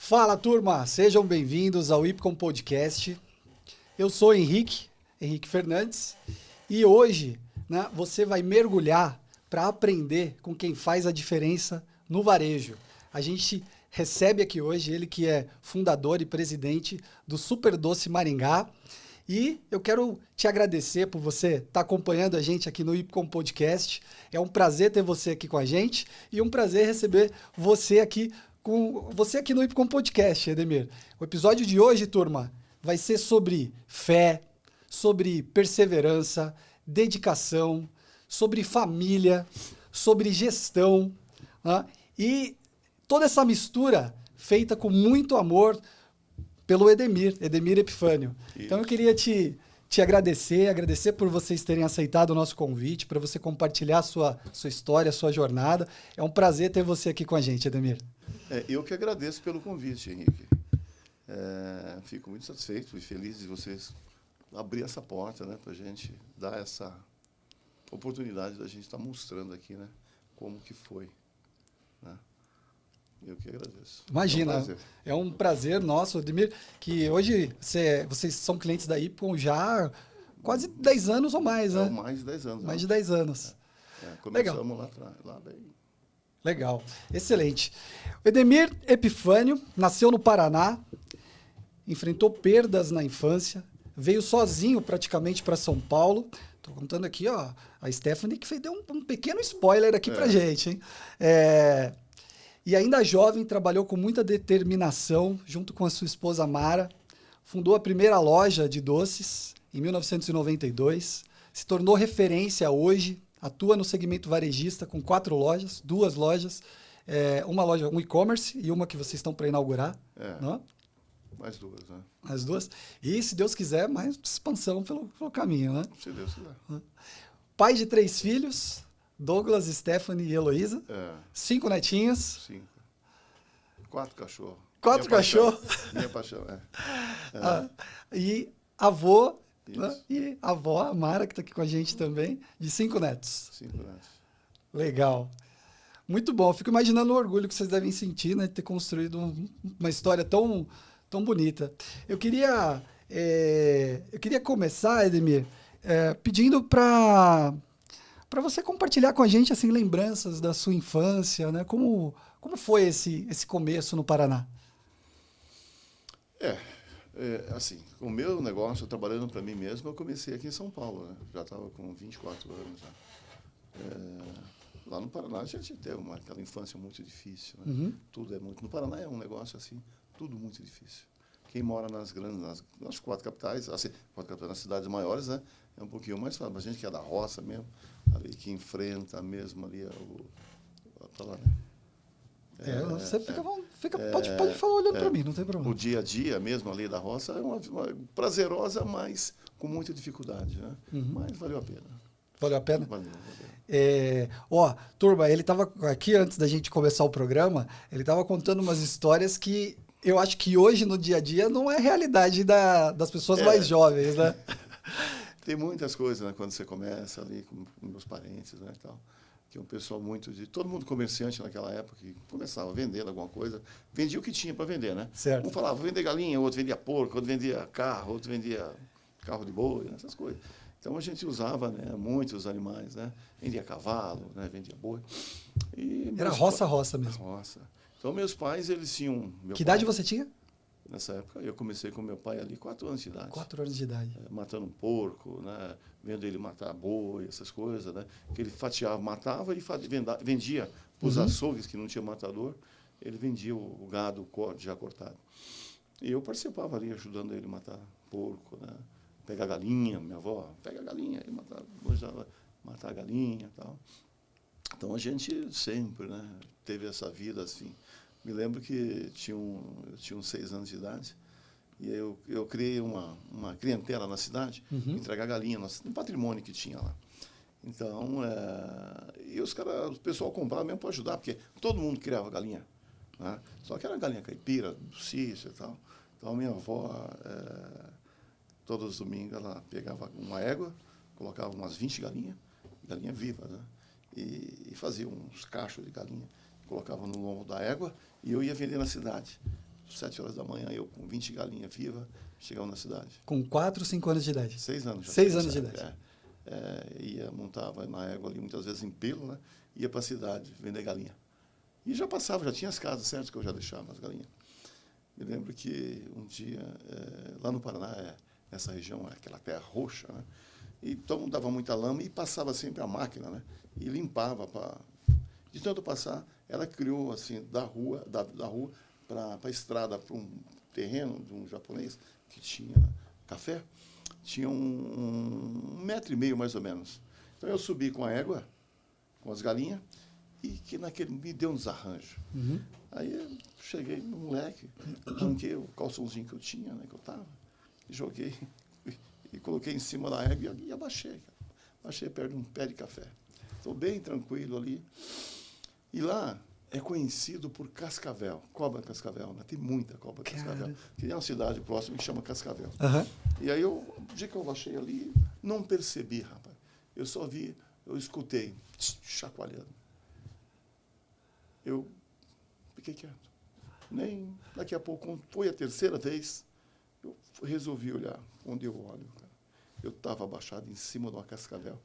Fala, turma! Sejam bem-vindos ao Ipcom Podcast. Eu sou Henrique Fernandes, e hoje, né, você vai mergulhar para aprender com quem faz a diferença no varejo. A gente recebe aqui hoje ele que é fundador e presidente do Super Doce Maringá. E eu quero te agradecer por você estar acompanhando a gente aqui no Ipcom Podcast. É um prazer ter você aqui com a gente e um prazer receber você aqui no Ipcom Podcast, Edemir. O episódio de hoje, turma, vai ser sobre fé, sobre perseverança, dedicação, sobre família, sobre gestão, né? E toda essa mistura feita com muito amor pelo Edemir Epifânio. Isso. Então eu queria te agradecer por vocês terem aceitado o nosso convite, para você compartilhar a sua história, a sua jornada. É um prazer ter você aqui com a gente, Edemir. Eu que agradeço pelo convite, Henrique. Fico muito satisfeito e feliz de vocês abrir essa porta, né, para a gente dar essa oportunidade da gente estar mostrando aqui, né, como que foi, né? Eu que agradeço. Imagina, é um prazer nosso, Edemir, que hoje vocês são clientes da Ipcom já há quase 10 anos ou mais, né? Mais de 10 anos. Mais de 10 anos. Começamos Legal. lá atrás, lá bem. Legal, excelente. O Edemir Epifânio nasceu no Paraná, enfrentou perdas na infância, veio sozinho praticamente para São Paulo. Estou contando aqui, ó, a Stephanie que deu um pequeno spoiler aqui para gente, hein? E ainda jovem, trabalhou com muita determinação junto com a sua esposa Mara, fundou a primeira loja de doces em 1992, se tornou referência hoje, atua no segmento varejista com 4 lojas, 2 lojas, uma loja, um e-commerce e uma que vocês estão para inaugurar. Não? Mais 2, né? Mais 2. E, se Deus quiser, mais expansão pelo caminho, né? Se Deus quiser. Pai de 3 filhos, Douglas, Stephanie e Heloísa. 5 netinhos. 5. 4 cachorros. 4 cachorros. Minha paixão, E avô, né? E a avó, a Mara, que está aqui com a gente também, de 5 netos. 5 netos. Legal. Muito bom. Eu fico imaginando o orgulho que vocês devem sentir, né, de ter construído uma história tão bonita. Eu queria começar, Edemir, pedindo para você compartilhar com a gente assim, lembranças da sua infância, né? Como foi esse começo no Paraná? Assim, o meu negócio, trabalhando para mim mesmo, eu comecei aqui em São Paulo, né? Já estava com 24 anos. Né? Lá no Paraná a gente teve aquela infância muito difícil. Né? Uhum. Tudo é muito... No Paraná é um negócio assim, tudo muito difícil. Quem mora nas 4 capitais, assim, 4 capitais, nas cidades maiores, né? É um pouquinho mais fácil. Mas a gente que é da roça mesmo, ali que enfrenta mesmo ali tá lá, né? Você pode falar olhando para mim, não tem problema. O dia a dia mesmo ali da roça é uma prazerosa, mas com muita dificuldade, né? Uhum. Mas valeu a pena. Valeu a pena? Valeu. Turma, ele estava aqui antes da gente começar o programa, ele estava contando umas histórias que eu acho que hoje, no dia a dia, não é realidade das pessoas mais jovens, né? Tem muitas coisas, né, quando você começa ali com meus parentes, né, e tal, que é um pessoal todo mundo comerciante naquela época, que começava vendendo alguma coisa, vendia o que tinha para vender, né? Certo. Um falava, vou vender galinha, outro vendia porco, outro vendia carro, outro vendia carro de boi, né, essas coisas. Então a gente usava, né, muitos animais, né? Vendia cavalo, né, vendia boi. Era roça mesmo. Roça. Então meus pais, eles tinham... Que idade você tinha? Nessa época, eu comecei com meu pai ali, 4 anos de idade. 4 anos de idade. Matando um porco, né? Vendo ele matar boi, essas coisas, né? Que ele fatiava, matava e vendia para os açougues que não tinha matador. Ele vendia o gado já cortado. E eu participava ali, ajudando ele a matar porco, né? Pegar galinha, minha avó, pega a galinha e matar a galinha e tal. Então a gente sempre, né, teve essa vida assim. Me lembro que eu tinha uns 6 anos de idade e eu criei uma clientela na cidade, entregar galinha no patrimônio que tinha lá. Então, e o pessoal comprava mesmo para ajudar, porque todo mundo criava galinha, né? Só que era galinha caipira, do sítio e tal. Então, minha avó, todos os domingos, ela pegava uma égua, colocava umas 20 galinha vivas, né? E fazia uns cachos de galinha, colocava no lombo da égua e eu ia vender na cidade. 7 horas da manhã, eu com 20 galinhas vivas, chegava na cidade. Com 4, 5 anos de idade? 6 anos. 6 anos de idade. Montava na égua ali, muitas vezes em pelo, né? Ia para a cidade vender galinha. E já passava, já tinha as casas certas que eu já deixava as galinhas. Me lembro que um dia, lá no Paraná, essa região, aquela terra roxa, né? E todo mundo dava muita lama e passava sempre a máquina, né? E limpava. De tanto passar, ela criou, assim, da rua para a estrada, para um terreno de um japonês que tinha café, tinha um metro e meio, mais ou menos. Então, eu subi com a égua, com as galinhas, e que naquele me deu um desarranjo. Uhum. Aí eu cheguei no moleque, arranquei o calçãozinho que eu tinha, né, que eu estava, e joguei, e coloquei em cima da égua e abaixei. Baixei perto de um pé de café. Estou bem tranquilo ali. E lá é conhecido por cascavel, cobra cascavel, né? Tem muita cobra cascavel. Tem uma cidade próxima que chama Cascavel. Uhum. E aí, o dia que eu baixei ali, não percebi, rapaz. Eu só vi, eu escutei, chacoalhando. Eu fiquei quieto. Nem daqui a pouco, quando foi a terceira vez, eu resolvi olhar. Onde eu olho, cara, eu estava abaixado em cima de uma cascavel.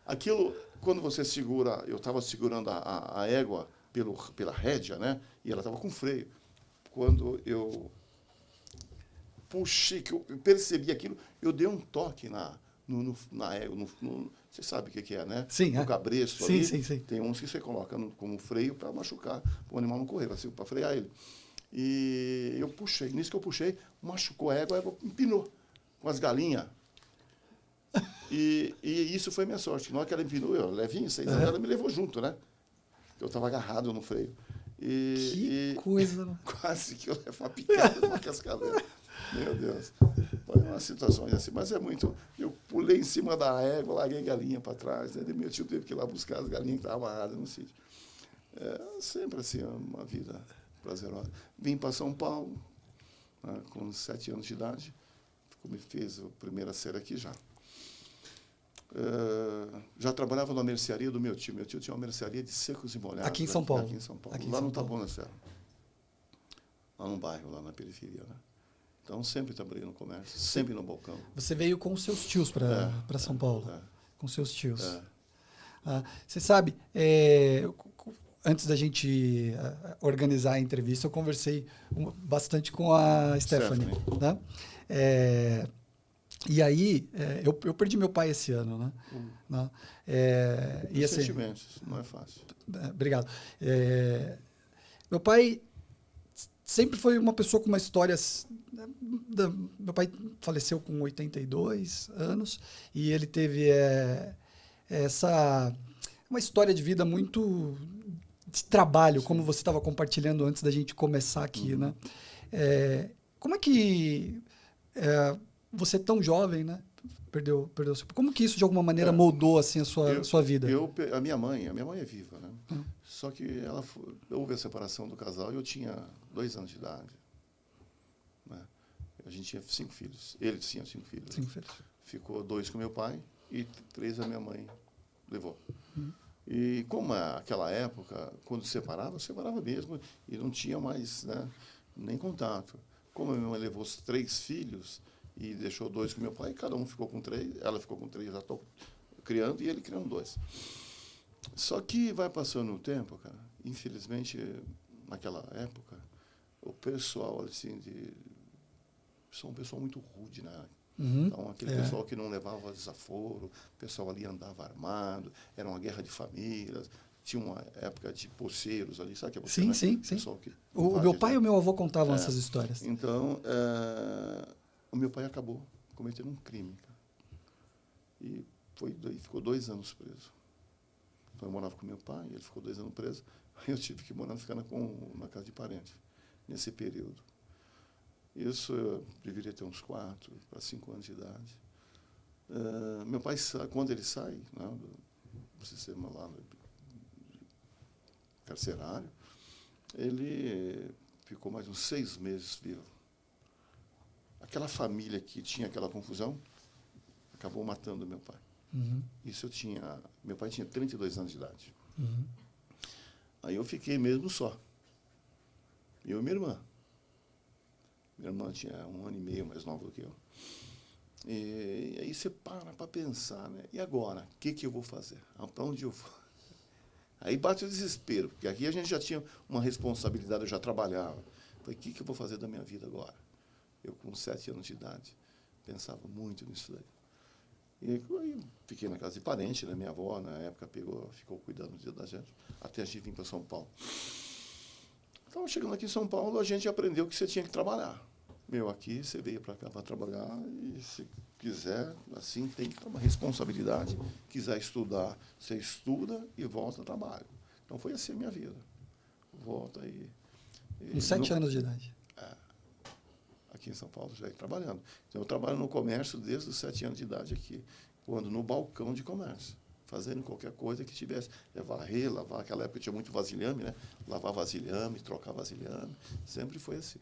Aquilo, quando você segura, eu estava segurando a égua pela rédea, né? E ela estava com freio. Quando eu puxei, que eu percebi aquilo, eu dei um toque na égua, você sabe o que é, né? Sim, no cabresto sim, ali, sim. tem uns que você coloca como freio para machucar, para o animal não correr, assim, para frear ele. E eu puxei, nisso que eu puxei, machucou a égua empinou com as galinhas. E isso foi minha sorte. Na hora que ela empinou, eu levinho, 6 anos, ela me levou junto, né? Eu estava agarrado no freio. Que coisa! Quase que eu levo uma picada numa cascavel. Meu Deus. Foi umas situações assim, mas é muito... Eu pulei em cima da égua, larguei galinha para trás, né? Meu tio teve que ir lá buscar as galinhas que estavam amarradas no sítio. Sempre assim, uma vida prazerosa. Vim para São Paulo, né, com 7 anos de idade. Me fez a primeira série aqui já. Já trabalhava na mercearia do meu tio. Meu tio tinha uma mercearia de secos e molhados. Aqui em São Paulo? Aqui em São Paulo. Lá no Taboão da Serra. Lá no bairro, lá na periferia, né? Então, sempre trabalhei no comércio, sempre no balcão. Você veio com os seus tios para São Paulo? Com seus tios. Você sabe, antes da gente organizar a entrevista, eu conversei bastante com a Stephanie. Né? E aí, eu perdi meu pai esse ano, né? Né? E sentimentos, não é fácil. Obrigado. Meu pai sempre foi uma pessoa com uma história... Meu pai faleceu com 82 anos e ele teve uma história de vida muito de trabalho, como você estava compartilhando antes da gente começar aqui, né? Como é que você tão jovem, né? Perdeu como que isso de alguma maneira moldou assim a sua vida? A minha mãe é viva, né? Só que houve a separação do casal e eu tinha 2 anos de idade. Né? A gente tinha 5 filhos. Ele tinha 5 filhos. 5 filhos. Ficou 2 com meu pai e 3 a minha mãe levou. E como aquela época, quando separava mesmo e não tinha mais, né, nem contato. Como a minha mãe levou os 3 filhos e deixou 2 com meu pai, cada um ficou com 3, ela ficou com 3, já estou criando, e ele criando 2. Só que vai passando o tempo, cara, infelizmente, naquela época, o pessoal, assim, são um pessoal muito rude, né? Então, aquele pessoal que não levava desaforo, o pessoal ali andava armado, era uma guerra de famílias, tinha uma época de poceiros ali, sabe o que é poceiro? Sim. O meu pai e o meu avô contavam essas histórias. Então, o meu pai acabou cometendo um crime, cara. E ficou 2 anos preso. Então, eu morava com meu pai, ele ficou 2 anos preso, aí eu tive que ficar na casa de parente, nesse período. Isso eu deveria ter uns 4 para 5 anos de idade. Meu pai, quando ele sai, né, do sistema lá carcerário, ele ficou mais uns 6 meses vivo. Aquela família que tinha aquela confusão acabou matando meu pai. Isso meu pai tinha 32 anos de idade. Aí eu fiquei mesmo só. Eu e minha irmã. Minha irmã tinha 1 ano e meio mais nova do que eu. E aí você para pensar, né? E agora? O que eu vou fazer? Para onde eu vou? Aí bate o desespero, porque aqui a gente já tinha uma responsabilidade, eu já trabalhava. Falei, o que eu vou fazer da minha vida agora? Eu, com 7 anos de idade, pensava muito nisso daí. E aí fiquei na casa de parente, né? Minha avó, na época, ficou cuidando da gente, até a gente vir para São Paulo. Então, chegando aqui em São Paulo, a gente aprendeu que você tinha que trabalhar. Aqui você veio para cá para trabalhar e se quiser, assim, tem que ter uma responsabilidade. Quiser estudar, você estuda e volta ao trabalho. Então, foi assim a minha vida. Volta e com 7 anos de idade. Aqui em São Paulo, já trabalhando. Então, eu trabalho no comércio desde os 7 anos de idade aqui, quando no balcão de comércio, fazendo qualquer coisa que tivesse. Varrer, lavar, aquela época tinha muito vasilhame, né? Lavar vasilhame, trocar vasilhame, sempre foi assim.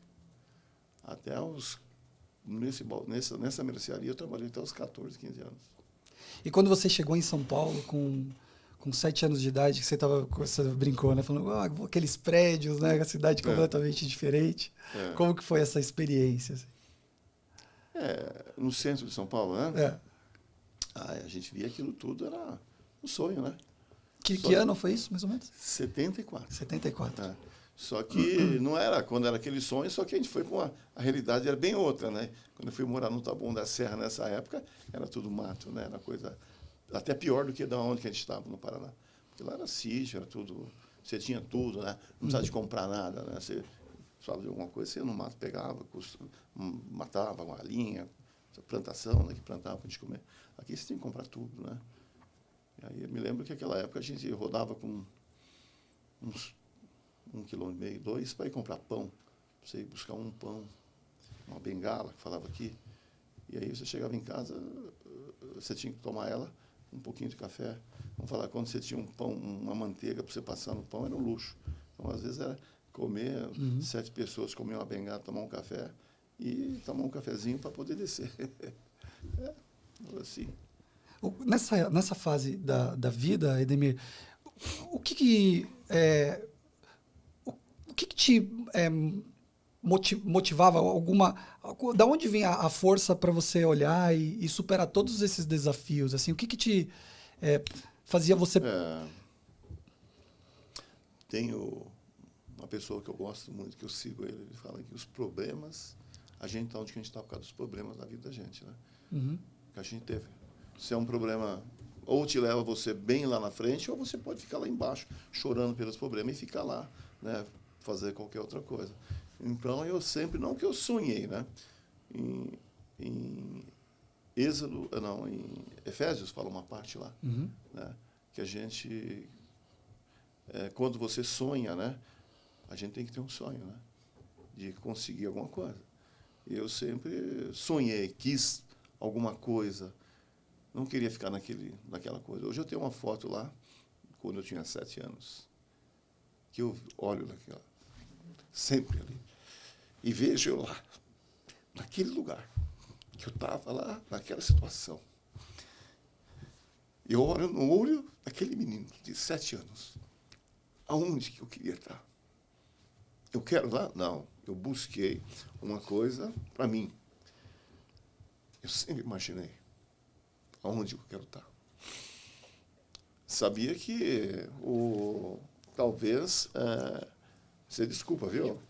Até nessa mercearia eu trabalhei até os 14, 15 anos. E quando você chegou em São Paulo com 7 anos de idade, que você brincou, né? Falando, aqueles prédios, né? A cidade completamente diferente. Como que foi essa experiência? Assim? No centro de São Paulo, né? A gente via aquilo tudo, era um sonho, né? Que ano foi isso, mais ou menos? 74. 74. Só que não era quando era aquele sonho, só que a gente foi com a realidade era bem outra, né? Quando eu fui morar no Taboão da Serra nessa época, era tudo mato, né? Era coisa até pior do que da onde que a gente estava no Paraná. Porque lá era sítio, era tudo, você tinha tudo, né? Não precisava de comprar nada, né? Você precisava de alguma coisa, você no mato pegava, matava uma galinha, plantação, né? Que plantava para a gente comer. Aqui você tem que comprar tudo, né? E aí eu me lembro que naquela época a gente rodava com uns 1,5 km, 2 para ir comprar pão. Você ir buscar um pão, uma bengala, que falava aqui. E aí você chegava em casa, você tinha que tomar ela, um pouquinho de café. Vamos falar, quando você tinha um pão, uma manteiga para você passar no pão, era um luxo. Então, às vezes, era comer, 7 pessoas comer uma bengala, tomar um café e tomar um cafezinho para poder descer. Assim. Nessa fase da vida, Edemir, o que te motivava da onde vinha a força para você olhar e superar todos esses desafios? Assim, o que te fazia você... Tenho uma pessoa que eu gosto muito, que eu sigo ele fala que os problemas, a gente está onde a gente está por causa dos problemas da vida da gente, né? Que a gente teve. Se é um problema, ou te leva você bem lá na frente, ou você pode ficar lá embaixo, chorando pelos problemas e ficar lá, né? Fazer qualquer outra coisa. Então, eu sempre, não que eu sonhei, né? Em Efésios fala uma parte lá, né? Que a gente, quando você sonha, né? A gente tem que ter um sonho, né? De conseguir alguma coisa. E eu sempre sonhei, quis alguma coisa, não queria ficar naquela coisa. Hoje eu tenho uma foto lá, quando eu tinha 7 anos, que eu olho naquela, sempre ali, e vejo eu lá, naquele lugar, que eu estava lá, naquela situação. Eu olho no olho daquele menino de 7 anos. Aonde que eu queria estar? Eu quero lá? Não. Eu busquei uma coisa para mim. Eu sempre imaginei aonde eu quero estar. Sabia que talvez... você desculpa, viu?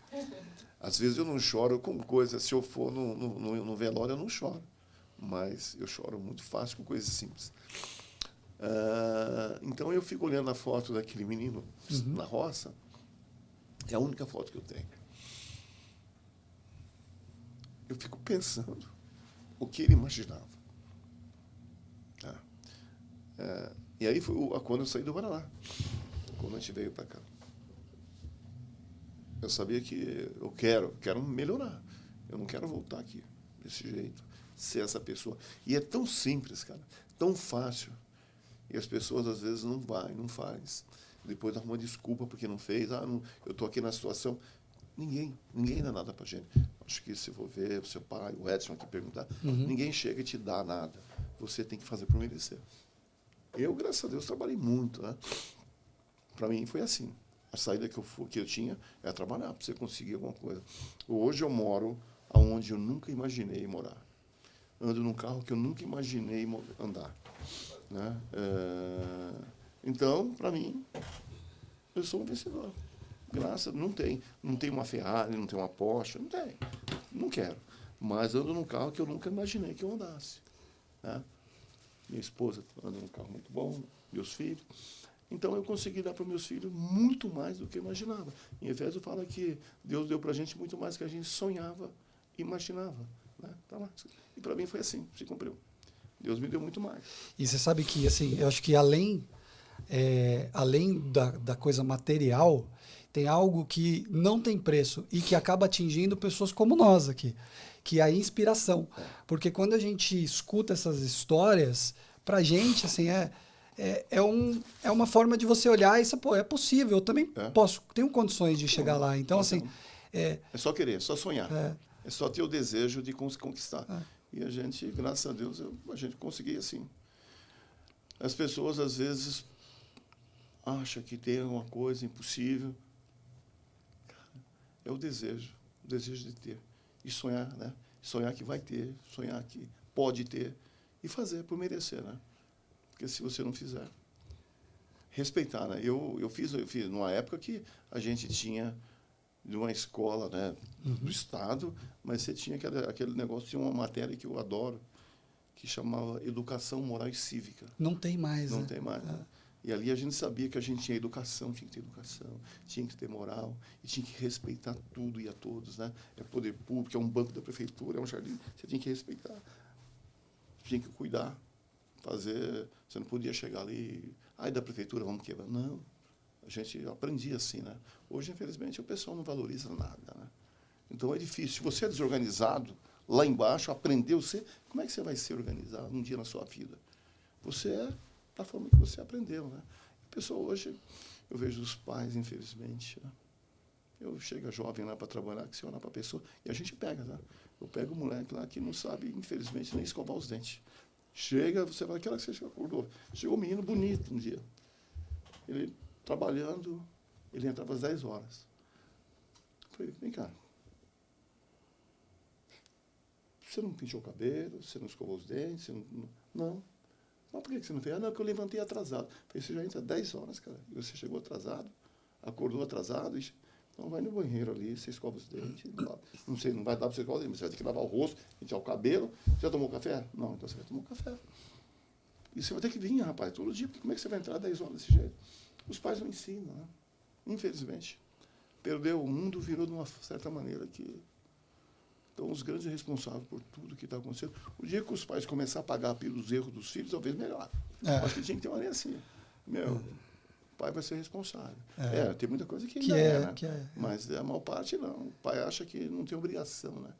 Às vezes eu não choro com coisas. Se eu for no velório, eu não choro. Mas eu choro muito fácil com coisas simples. Então eu fico olhando a foto daquele menino na roça. É a única foto que eu tenho. Eu fico pensando o que ele imaginava. E aí foi quando eu saí do Paraná, quando a gente veio para cá. Eu sabia que eu quero melhorar. Eu não quero voltar aqui desse jeito, ser essa pessoa. E é tão simples, cara, tão fácil. E as pessoas, às vezes, não faz. Depois dá uma desculpa porque não fez. Eu estou aqui na situação. Ninguém dá nada para a gente. Acho que se for ver o seu pai, o Edson aqui perguntar, ninguém chega e te dá nada. Você tem que fazer por merecer. Eu, graças a Deus, trabalhei muito, né? Para mim foi assim. A saída que eu tinha era trabalhar para você conseguir alguma coisa. Hoje eu moro aonde eu nunca imaginei morar. Ando num carro que eu nunca imaginei andar. Né? Então, para mim, eu sou um vencedor. Não tem uma Ferrari, não tem uma Porsche, não quero. Mas ando num carro que eu nunca imaginei que eu andasse. Né? Minha esposa anda num carro muito bom, meus filhos. Então, eu consegui dar para meus filhos muito mais do que eu imaginava. Em Efésio fala que Deus deu para a gente muito mais do que a gente sonhava e imaginava. Né? Tá lá. E para mim foi assim, se cumpriu. Deus me deu muito mais. E você sabe que, assim, eu acho que além da coisa material, tem algo que não tem preço e que acaba atingindo pessoas como nós aqui, que é a inspiração. Porque quando a gente escuta essas histórias, pra gente, assim, é uma forma de você olhar e dizer, pô, é possível, eu também tenho condições de chegar lá. Então, assim... É só querer, é só sonhar. É só ter o desejo de conquistar. E a gente, graças a Deus, a gente conseguia assim. As pessoas, às vezes, acham que tem alguma coisa impossível. É o desejo de ter. E sonhar, né? Sonhar que vai ter, sonhar que pode ter. E fazer por merecer, né? Porque se você não fizer... Respeitar, né? Eu fiz numa época que a gente tinha de uma escola, né, do Estado, mas você tinha aquele negócio, tinha uma matéria que eu adoro, que chamava Educação Moral e Cívica. Não tem mais, Não tem mais, né? E ali a gente sabia que a gente tinha educação, tinha que ter educação, tinha que ter moral, e tinha que respeitar tudo e a todos, né? É poder público, é um banco da prefeitura, é um jardim, você tinha que respeitar, tinha que cuidar, fazer, você não podia chegar ali, da prefeitura, vamos quebrar. Não. A gente aprendia assim, né? Hoje, infelizmente, o pessoal não valoriza nada, né? Então, é difícil. Se você é desorganizado, lá embaixo, aprendeu como é que você vai ser organizado um dia na sua vida? Você é da forma que você aprendeu, né? A pessoa hoje, eu vejo os pais, infelizmente, né? Eu chego jovem lá para trabalhar, que você olha para a pessoa, e a gente pega, tá? Eu pego o moleque lá que não sabe, infelizmente, nem escovar os dentes. Chega, você vai, aquela que você acordou. Chegou um menino bonito um dia. Ele trabalhando, ele entrava às 10 horas. Eu falei, vem cá. Você não pintou o cabelo, você não escovou os dentes, não. Mas por que você não fez? Não, porque eu levantei atrasado. Eu falei, você já entra às 10 horas, cara, e você chegou atrasado, acordou atrasado, então vai no banheiro ali, você escova os dentes. Não sei, não vai dar para você escovar os dentes, mas você vai ter que lavar o rosto, pentear o cabelo. Você já tomou café? Não, então você vai tomar café. E você vai ter que vir, rapaz, todo dia, porque como é que você vai entrar às 10 horas desse jeito? Os pais não ensinam, né? Infelizmente. Perdeu o mundo, virou de uma certa maneira que... Então, os grandes responsáveis por tudo que está acontecendo. O dia que os pais começarem a pagar pelos erros dos filhos, talvez melhor. Acho que tinha que ter uma lei assim. O pai vai ser responsável. Tem muita coisa que ainda né? Mas a maior parte não. O pai acha que não tem obrigação, né,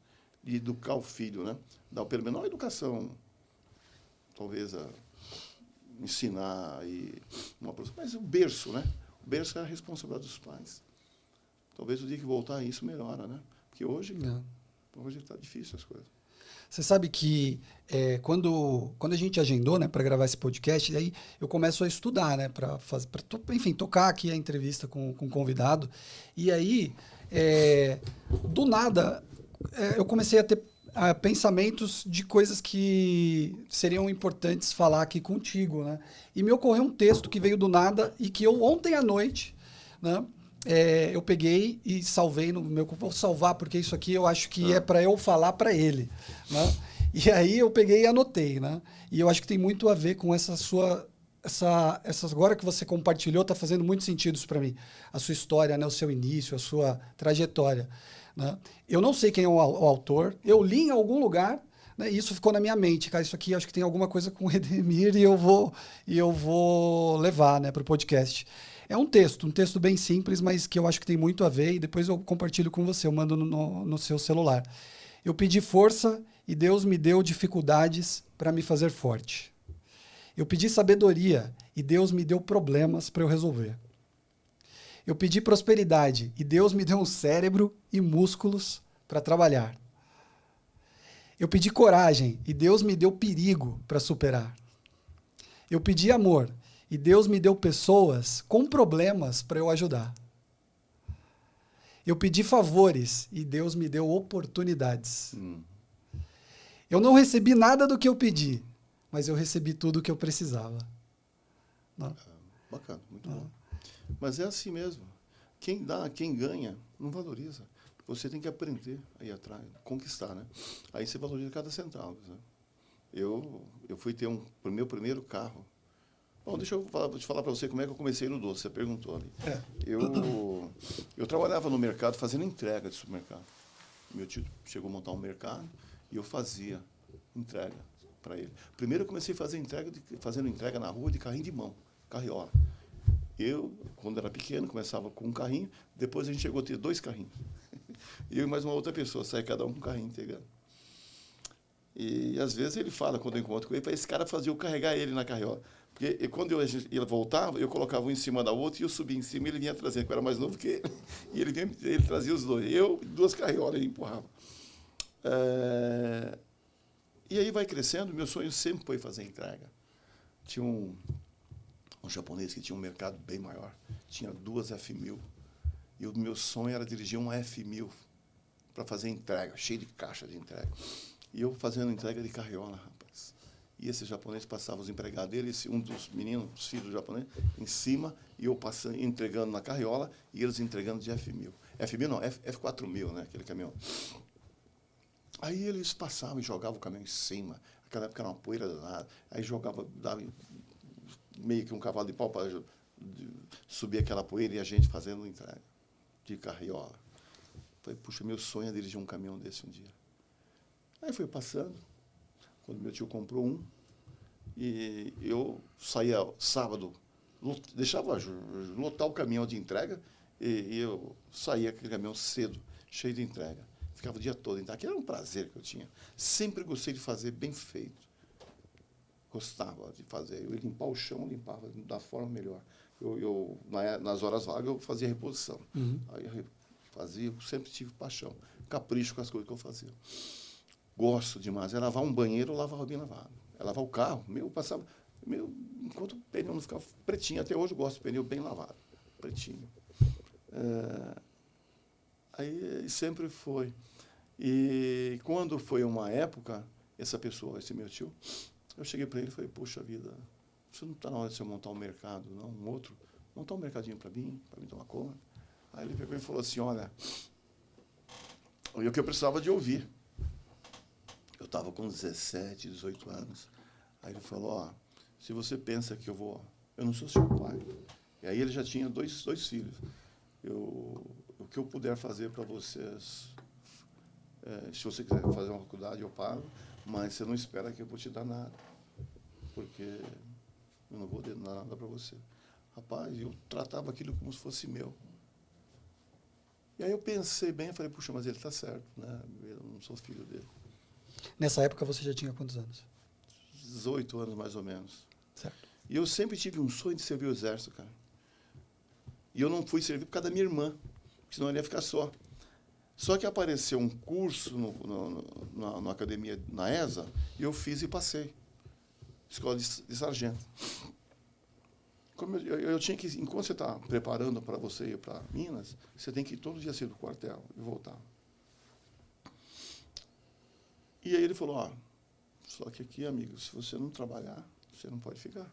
de educar o filho, né? Dar pelo menos uma educação, talvez ensinar mas o berço, né? O berço é a responsabilidade dos pais. Talvez o dia que voltar a isso melhora, né? Porque hoje está difícil as coisas. Você sabe que quando a gente agendou, né, para gravar esse podcast, aí eu começo a estudar, né, para tocar aqui a entrevista com o convidado. E aí, do nada, eu comecei a ter pensamentos de coisas que seriam importantes falar aqui contigo, né? E me ocorreu um texto que veio do nada e que eu ontem à noite, né, eu peguei e salvei no meu... Vou salvar porque isso aqui eu acho que é para eu falar para ele, né? E aí eu peguei e anotei, né? E eu acho que tem muito a ver com essa sua... agora que você compartilhou, está fazendo muito sentido isso para mim. A sua história, né? O seu início, a sua trajetória, né? Eu não sei quem é o autor, eu li em algum lugar, né, e isso ficou na minha mente. Cara, isso aqui acho que tem alguma coisa com o Edemir e eu vou levar, né, para o podcast. É um texto bem simples, mas que eu acho que tem muito a ver, e depois eu compartilho com você, eu mando no seu celular. Eu pedi força e Deus me deu dificuldades para me fazer forte. Eu pedi sabedoria e Deus me deu problemas para eu resolver. Eu pedi prosperidade e Deus me deu um cérebro e músculos para trabalhar. Eu pedi coragem e Deus me deu perigo para superar. Eu pedi amor e Deus me deu pessoas com problemas para eu ajudar. Eu pedi favores e Deus me deu oportunidades. Hum. Eu não recebi nada do que eu pedi, mas eu recebi tudo o que eu precisava. Não. Bacana, muito bom. Mas é assim mesmo. Quem dá, quem ganha, não valoriza. Você tem que aprender a ir atrás, conquistar, né? Aí você valoriza cada centavo, né? Eu fui ter o meu primeiro carro. Bom, deixa eu falar para você como é que eu comecei no doce. Você perguntou ali. Eu trabalhava no mercado fazendo entrega de supermercado. Meu tio chegou a montar um mercado e eu fazia entrega para ele. Primeiro eu comecei a fazer fazendo entrega na rua de carrinho de mão, carriola. Eu, quando era pequeno, começava com um carrinho, depois a gente chegou a ter 2 carrinhos. Eu e mais uma outra pessoa, saia cada um com um carrinho entregando. E às vezes ele fala, quando eu encontro com ele, esse cara fazia eu carregar ele na carriola. Porque quando ele voltava, eu colocava um em cima da outra e eu subia em cima e ele vinha trazendo, porque eu era mais novo que ele. E ele trazia os 2. Eu, 2 carriolas, ele empurrava. E aí vai crescendo, meu sonho sempre foi fazer entrega. Tinha um japonês que tinha um mercado bem maior, tinha 2 F1000. E o meu sonho era dirigir um F1000 para fazer entrega, cheio de caixa de entrega. E eu fazendo entrega de carriola, rapaz. E esse japonês passava os empregados dele, um dos meninos, os filhos do japonês, em cima, e eu passando, entregando na carriola, e eles entregando de F1000. F1000 não, F4000, né, aquele caminhão. Aí eles passavam e jogavam o caminhão em cima. Naquela época era uma poeira danada. Aí jogava, dava meio que um cavalo de pau para subir aquela poeira e a gente fazendo entrega de carriola. Falei, puxa, meu sonho é dirigir um caminhão desse um dia. Aí foi passando, quando meu tio comprou um, e eu saía sábado, deixava lotar o caminhão de entrega, e eu saía com aquele caminhão cedo, cheio de entrega. Ficava o dia todo. Então, aquilo era um prazer que eu tinha. Sempre gostei de fazer bem feito. Gostava de fazer. Eu ia limpar o chão, limpava da forma melhor. Nas horas vagas, eu fazia reposição. Uhum. Aí eu fazia, eu sempre tive paixão, capricho com as coisas que eu fazia. Gosto demais. É lavar um banheiro, eu lavava bem lavado. É lavar o carro, passava, enquanto o pneu não ficava pretinho. Até hoje eu gosto do pneu bem lavado, pretinho. Aí sempre foi. E quando foi uma época, essa pessoa, esse meu tio, eu cheguei para ele e falei, poxa vida, você não está na hora de você montar um mercado, não? Um outro? Montar um mercadinho para mim tomar conta. Aí ele pegou e falou assim, olha, o que eu precisava de ouvir. Eu estava com 17, 18 anos. Aí ele falou, ó, se você pensa que eu não sou seu pai. E aí ele já tinha dois filhos. O que eu puder fazer para vocês, se você quiser fazer uma faculdade, eu pago, mas você não espera que eu vou te dar nada, porque eu não vou dar nada para você. Rapaz, eu tratava aquilo como se fosse meu. E aí eu pensei bem, eu falei, puxa, mas ele está certo, né? Eu não sou filho dele. Nessa época você já tinha quantos anos? 18 anos, mais ou menos. Certo. E eu sempre tive um sonho de servir o exército, cara. E eu não fui servir por causa da minha irmã, porque senão eu ia ficar só. Só que apareceu um curso na academia, na ESA, e eu fiz e passei. Escola de sargento. Como eu tinha que, enquanto você está preparando para você ir para Minas, você tem que ir todo dia cedo do quartel e voltar. E aí ele falou, ó, só que aqui, amigo, se você não trabalhar, você não pode ficar.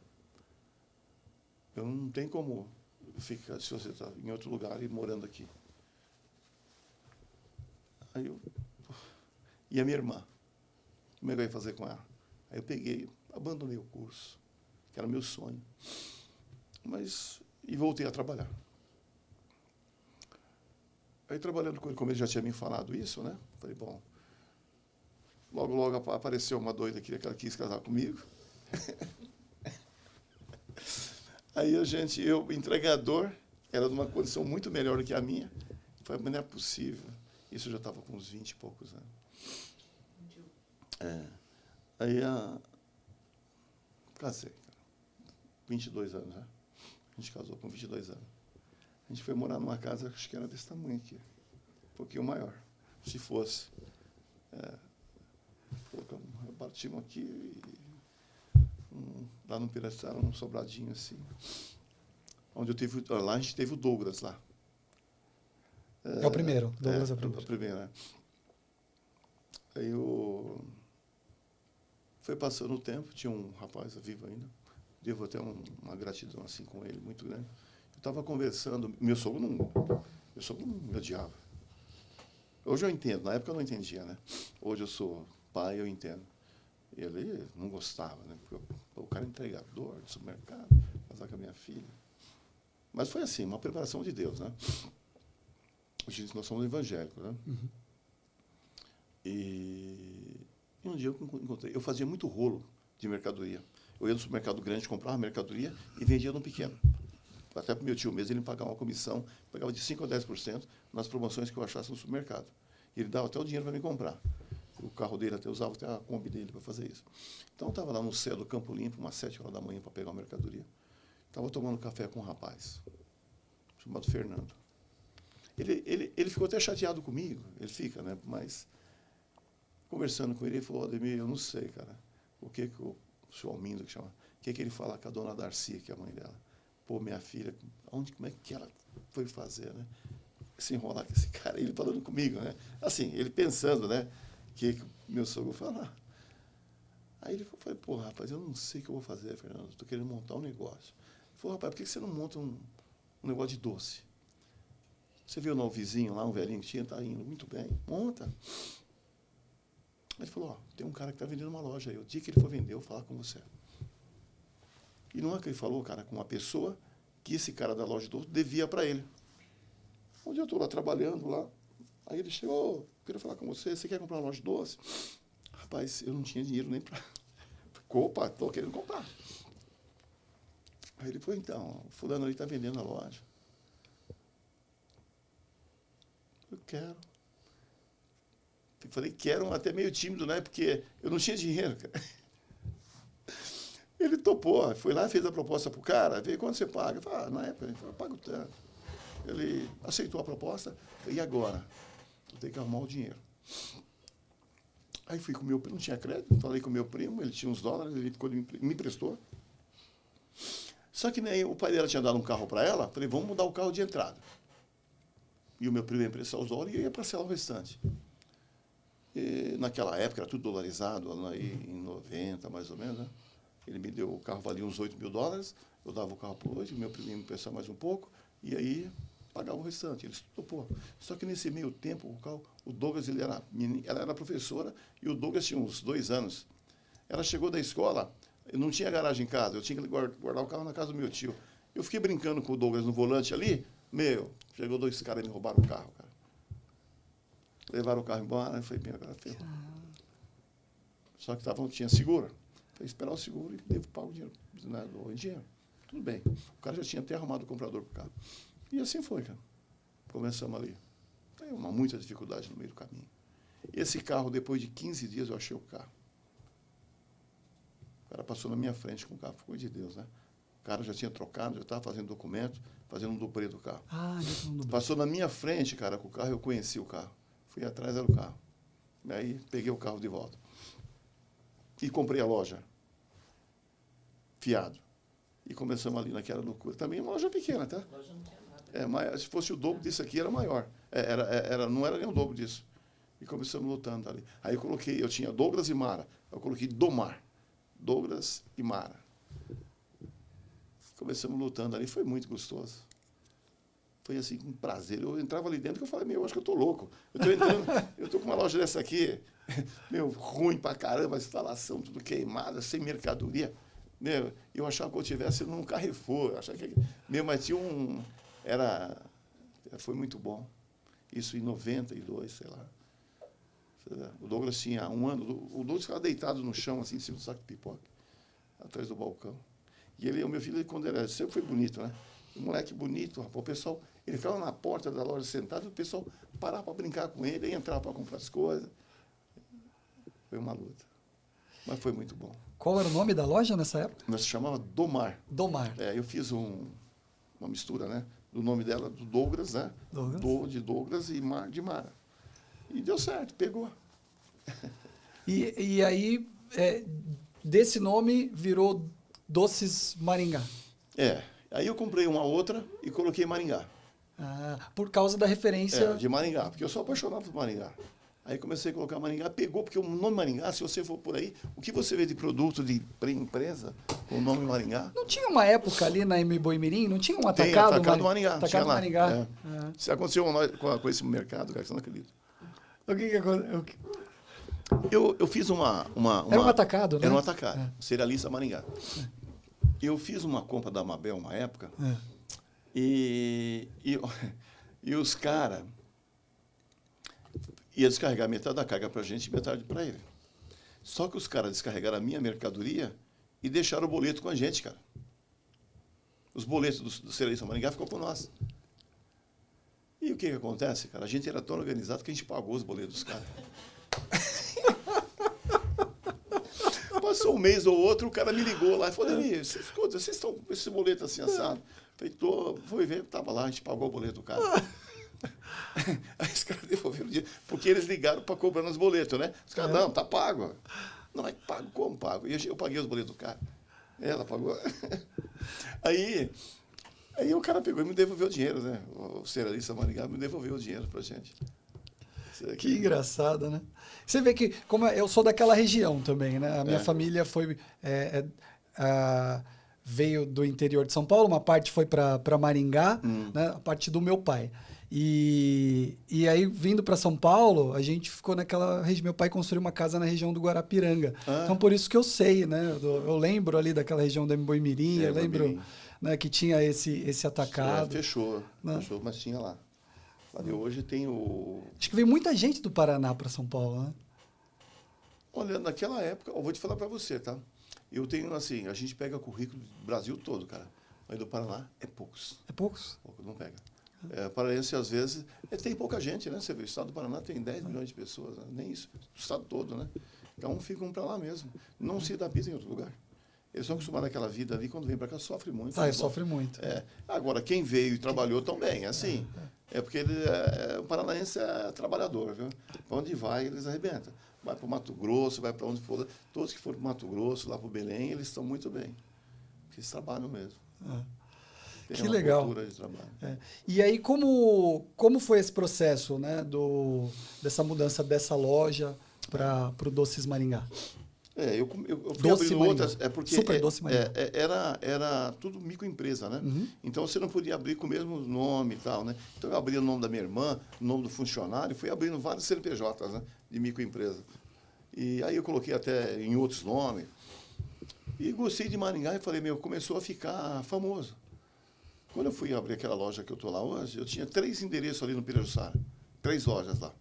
Eu não tenho como ficar, se você está em outro lugar e morando aqui. Aí e a minha irmã? Como é que eu ia fazer com ela? Aí eu peguei, abandonei o curso, que era meu sonho. E voltei a trabalhar. Aí trabalhando com ele, como ele já tinha me falado isso, né? Falei, bom, logo apareceu uma doida aqui, que ela quis casar comigo. Aí eu, entregador, era de uma condição muito melhor do que a minha. Falei, mas não é possível. Isso eu já estava com uns 20 e poucos anos. Aí casei, cara. 22 anos, né? A gente casou com 22 anos. A gente foi morar numa casa, acho que era desse tamanho aqui. Um pouquinho maior, se fosse. Partimos aqui, lá no Piracicaba, num sobradinho assim. Lá a gente teve o Douglas lá. É o primeiro, Douglas é o A primeiro. primeira, né? Aí eu... Foi passando o tempo, tinha um rapaz vivo ainda, devo ter uma gratidão assim com ele muito grande. Eu estava conversando, meu sogro não me odiava. Hoje eu entendo, na época eu não entendia, né? Hoje eu sou pai, eu entendo. Ele não gostava, né? Porque o cara é entregador de supermercado, casar com a minha filha. Mas foi assim, uma preparação de Deus, né? Hoje nós somos evangélicos, né? Uhum. E um dia eu encontrei, eu fazia muito rolo de mercadoria. Eu ia no supermercado grande, comprava mercadoria e vendia no pequeno. Até para o meu tio mesmo, ele pagava uma comissão, pagava de 5% a 10% nas promoções que eu achasse no supermercado. E ele dava até o dinheiro para me comprar. O carro dele até usava até a Kombi dele para fazer isso. Então eu estava lá no céu do Campo Limpo, umas 7 horas da manhã, para pegar a mercadoria. Estava tomando café com um rapaz, chamado Fernando. Ele ficou até chateado comigo, ele fica, né? Mas, conversando com ele, ele falou, Ademir, eu não sei, cara, o senhor Almindo, que chama, o que ele fala com a dona Darcy, que é a mãe dela? Pô, minha filha, como é que ela foi fazer, né? Se enrolar com esse cara, ele falando comigo, né? Assim, ele pensando, né? Que meu sogro falar. Aí ele falou, pô, rapaz, eu não sei o que eu vou fazer, Fernando, estou querendo montar um negócio. Ele falou, rapaz, por que você não monta um negócio de doce? Você viu no vizinho lá, um velhinho que tinha, está indo muito bem, monta. Ele falou, ó, tem um cara que está vendendo uma loja aí, o dia que ele for vender, eu vou falar com você. E não é que ele falou, cara, com uma pessoa que esse cara da loja de doce devia para ele. Um dia eu estou lá trabalhando lá, aí ele chegou, queria falar com você, você quer comprar uma loja de doce? Rapaz, eu não tinha dinheiro nem para... Opa, estou querendo comprar. Aí ele falou, então, o fulano ali está vendendo a loja. Eu quero. Eu falei, quero, até meio tímido, né? Porque eu não tinha dinheiro, cara. Ele topou, foi lá, fez a proposta para o cara, veio, quanto você paga? Eu falei, na época, eu pago tanto. Ele aceitou a proposta, e agora? Eu tenho que arrumar o dinheiro. Aí fui com o meu primo, não tinha crédito, falei com o meu primo, ele tinha uns dólares, ele me emprestou. Só que nem o pai dela tinha dado um carro para ela, falei, vamos mudar o carro de entrada. E o meu primo ia emprestar os dólares e eu ia parcelar o restante. E naquela época, era tudo dolarizado, aí em 90, mais ou menos, né? Ele me deu, o carro valia uns $8.000, eu dava o carro por 8, o meu primo ia me emprestar mais um pouco, e aí pagava o restante. Ele topou. Só que nesse meio tempo, o Douglas, ela era professora, e o Douglas tinha uns 2 anos. Ela chegou da escola, eu não tinha garagem em casa, eu tinha que guardar o carro na casa do meu tio. Eu fiquei brincando com o Douglas no volante ali, chegou 2 caras e me roubaram o carro, cara. Levaram o carro embora, eu falei, agora ferrou. Só que tinha seguro. Falei, esperar o seguro e devo pagar o dinheiro. O dinheiro. Tudo bem. O cara já tinha até arrumado o comprador para o carro. E assim foi, cara. Começamos ali. Tem muita dificuldade no meio do caminho. E esse carro, depois de 15 dias, eu achei o carro. O cara passou na minha frente com o carro. Foi de Deus, né? O cara já tinha trocado, já estava fazendo documento, fazendo um dublê do carro. Passou na minha frente, cara, com o carro, eu conheci o carro. Fui atrás, era o carro. E aí, peguei o carro de volta. E comprei a loja. Fiado. E começamos ali naquela loucura. Também uma loja pequena, tá? A loja não tinha nada. Mas se fosse o dobro disso aqui, era maior. Não era nem o dobro disso. E começamos lutando ali. Aí eu tinha Douglas e Mara. Eu coloquei Domar. Douglas e Mara. Começamos lutando ali. Foi muito gostoso. Foi assim, um prazer. Eu entrava ali dentro e eu falei, eu acho que eu estou louco. Eu estou com uma loja dessa aqui, ruim pra caramba, a instalação tudo queimada, sem mercadoria. Eu achava que eu estivesse num Carrefour. Achava que, mas tinha foi muito bom. Isso em 92, sei lá. O Douglas tinha 1 ano. O Douglas ficava deitado no chão, assim, em cima do saco de pipoca, atrás do balcão. E o meu filho, quando ele sempre foi bonito, né? Um moleque bonito, rapaz. O pessoal, ele ficava na porta da loja sentado, e o pessoal parava para brincar com ele, e entrava para comprar as coisas. Foi uma luta. Mas foi muito bom. Qual era o nome da loja nessa época? Nós se chamava Domar. Domar. Eu fiz uma mistura, né? Do nome dela, do Douglas, né? De Douglas e de Mara. E deu certo, pegou. E aí, desse nome, virou Doces Maringá. Aí eu comprei uma outra e coloquei Maringá. Por causa da referência... De Maringá, porque eu sou apaixonado por Maringá. Aí comecei a colocar Maringá, pegou, porque o nome Maringá, se você for por aí, o que você vê de produto de empresa com o nome Maringá... Não tinha uma época ali na M. Boimirim? Não tinha um atacado? Tem atacado Maringá. Atacado Maringá. Se aconteceu com esse mercado, cara, você não acredita. O que aconteceu? Eu fiz uma... Era um atacado, né? Era um atacado. Cerealista Maringá. Eu fiz uma compra da Mabel uma época e os caras iam descarregar metade da carga para a gente e metade para ele. Só que os caras descarregaram a minha mercadoria e deixaram o boleto com a gente, cara. Os boletos do Cerealista Maringá ficou com nós. E o que acontece, cara? A gente era tão organizado que a gente pagou os boletos dos caras. Passou um mês ou outro, o cara me ligou lá e falou, Dani, vocês estão com esse boleto assim assado? Falei, foi ver, estava lá, a gente pagou o boleto do cara. Aí os caras devolveram o dinheiro, porque eles ligaram para cobrar nos boletos, né? Os caras, não, tá pago. Não, mas pago, como pago? E eu paguei os boletos do cara. Ela pagou. Aí o cara pegou e me devolveu o dinheiro, né? O Cerealista Maringá me devolveu o dinheiro pra gente. Que engraçado, né? Você vê que, como eu sou daquela região também, né? A minha família foi... veio do interior de São Paulo, uma parte foi para Maringá, né? A parte do meu pai. E aí, vindo para São Paulo, a gente ficou naquela região. Meu pai construiu uma casa na região do Guarapiranga. Então, por isso que eu sei, né? Eu lembro ali daquela região da Mboimirim, eu lembro, né, que tinha esse atacado. Fechou, mas tinha lá. Hoje tem o... Acho que veio muita gente do Paraná para São Paulo, né? Olha, naquela época, eu vou te falar para você, tá? Eu tenho, assim, a gente pega currículo do Brasil todo, cara. Mas do Paraná é poucos. É poucos? Pouco, não pega. Paraense, às vezes, tem pouca gente, né? Você vê, o estado do Paraná tem 10 milhões de pessoas, né? Nem isso, o estado todo, né? Então, ficam para lá mesmo. Não se adaptam em outro lugar. Eles são acostumados àquela vida ali, quando vem para cá, sofre muito. Sofre muito. Agora, quem veio e trabalhou também, assim... porque o paranaense é trabalhador, viu? Para onde vai, eles arrebentam. Vai para o Mato Grosso, vai para onde for. Todos que foram para o Mato Grosso, lá para o Belém, eles estão muito bem. Porque eles trabalham mesmo. Que legal. Cultura de trabalho. E aí, como foi esse processo, né, dessa mudança dessa loja para o Doces Maringá? Eu fui abrindo outras, porque Super Doce Maringá. Era tudo microempresa, né? Então você não podia abrir com o mesmo nome e tal, né? Então eu abri o nome da minha irmã, o nome do funcionário, fui abrindo vários CNPJs, né, de microempresa. E aí eu coloquei até em outros nomes. E gostei de Maringá e falei, começou a ficar famoso. Quando eu fui abrir aquela loja que eu estou lá hoje, eu tinha 3 endereços ali no Pirajussara, 3 lojas lá.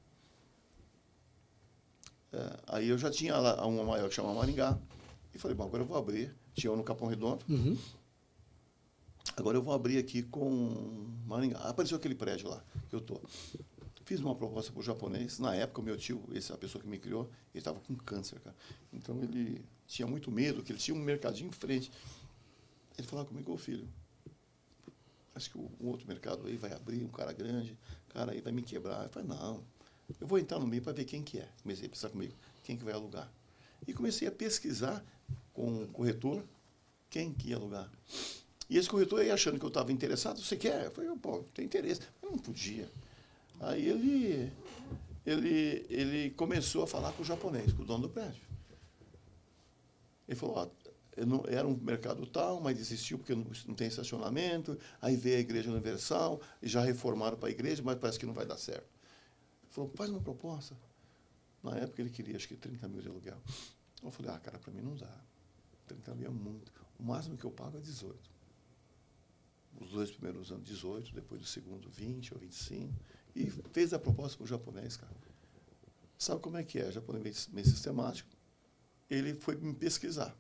Aí eu já tinha lá uma maior que chama Maringá. E falei, agora eu vou abrir. Tinha uma no Capão Redondo. Agora eu vou abrir aqui com Maringá. Apareceu aquele prédio lá que eu estou. Fiz uma proposta para o japonês. Na época, o meu tio, a pessoa que me criou, ele estava com câncer, cara. Então ele tinha muito medo, que ele tinha um mercadinho em frente. Ele falava comigo, filho, acho que o outro mercado aí vai abrir, um cara grande, cara aí vai me quebrar. Eu falei, não. Eu vou entrar no meio para ver quem que é. Comecei a pensar comigo, quem que vai alugar. E comecei a pesquisar com o corretor quem que ia alugar. E esse corretor aí, achando que eu estava interessado, você quer? Eu falei, tem interesse. Eu não podia. Aí ele começou a falar com o japonês, com o dono do prédio. Ele falou, era um mercado tal, mas desistiu porque não tem estacionamento. Aí veio a Igreja Universal, e já reformaram para a igreja, mas parece que não vai dar certo. Falou, faz uma proposta. Na época ele queria, acho que 30 mil de aluguel. Eu falei, cara, para mim não dá. 30 mil é muito. O máximo que eu pago é 18. Os 2 primeiros anos, 18. Depois do segundo, 20 ou 25. E fez a proposta para o japonês, cara. Sabe como é que é? O japonês meio sistemático. Ele foi me pesquisar.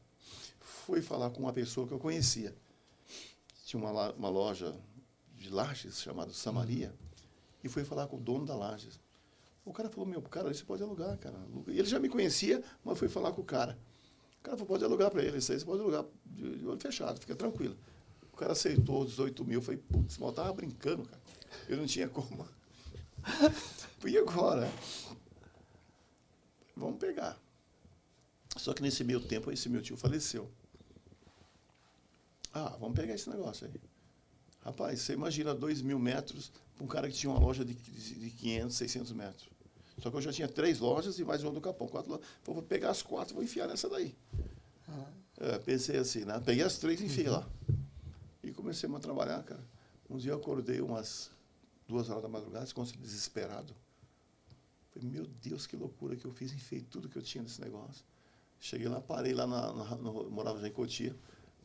Foi falar com uma pessoa que eu conhecia. Tinha uma loja de lajes chamada Samaria. E foi falar com o dono da Lages. O cara falou, cara, você pode alugar, cara. E ele já me conhecia, mas foi falar com o cara. O cara falou, pode alugar para ele, isso aí você pode alugar de olho fechado, fica tranquilo. O cara aceitou 18 mil, eu falei, putz, mal tava brincando, cara. Eu não tinha como. E agora? Vamos pegar. Só que nesse meio tempo, esse meu tio faleceu. Vamos pegar esse negócio aí. Rapaz, você imagina 2.000 metros para um cara que tinha uma loja de 500, 600 metros. Só que eu já tinha 3 lojas e mais uma do Capão. 4 lojas. Vou pegar as 4 e vou enfiar nessa daí. Pensei assim, né? Peguei as 3 e enfiei lá. E comecei a trabalhar, cara. Um dia eu acordei umas 2 horas da madrugada, desesperado. Falei, meu Deus, que loucura que eu fiz. Enfiei tudo que eu tinha nesse negócio. Cheguei lá, parei lá, morava já em Cotia.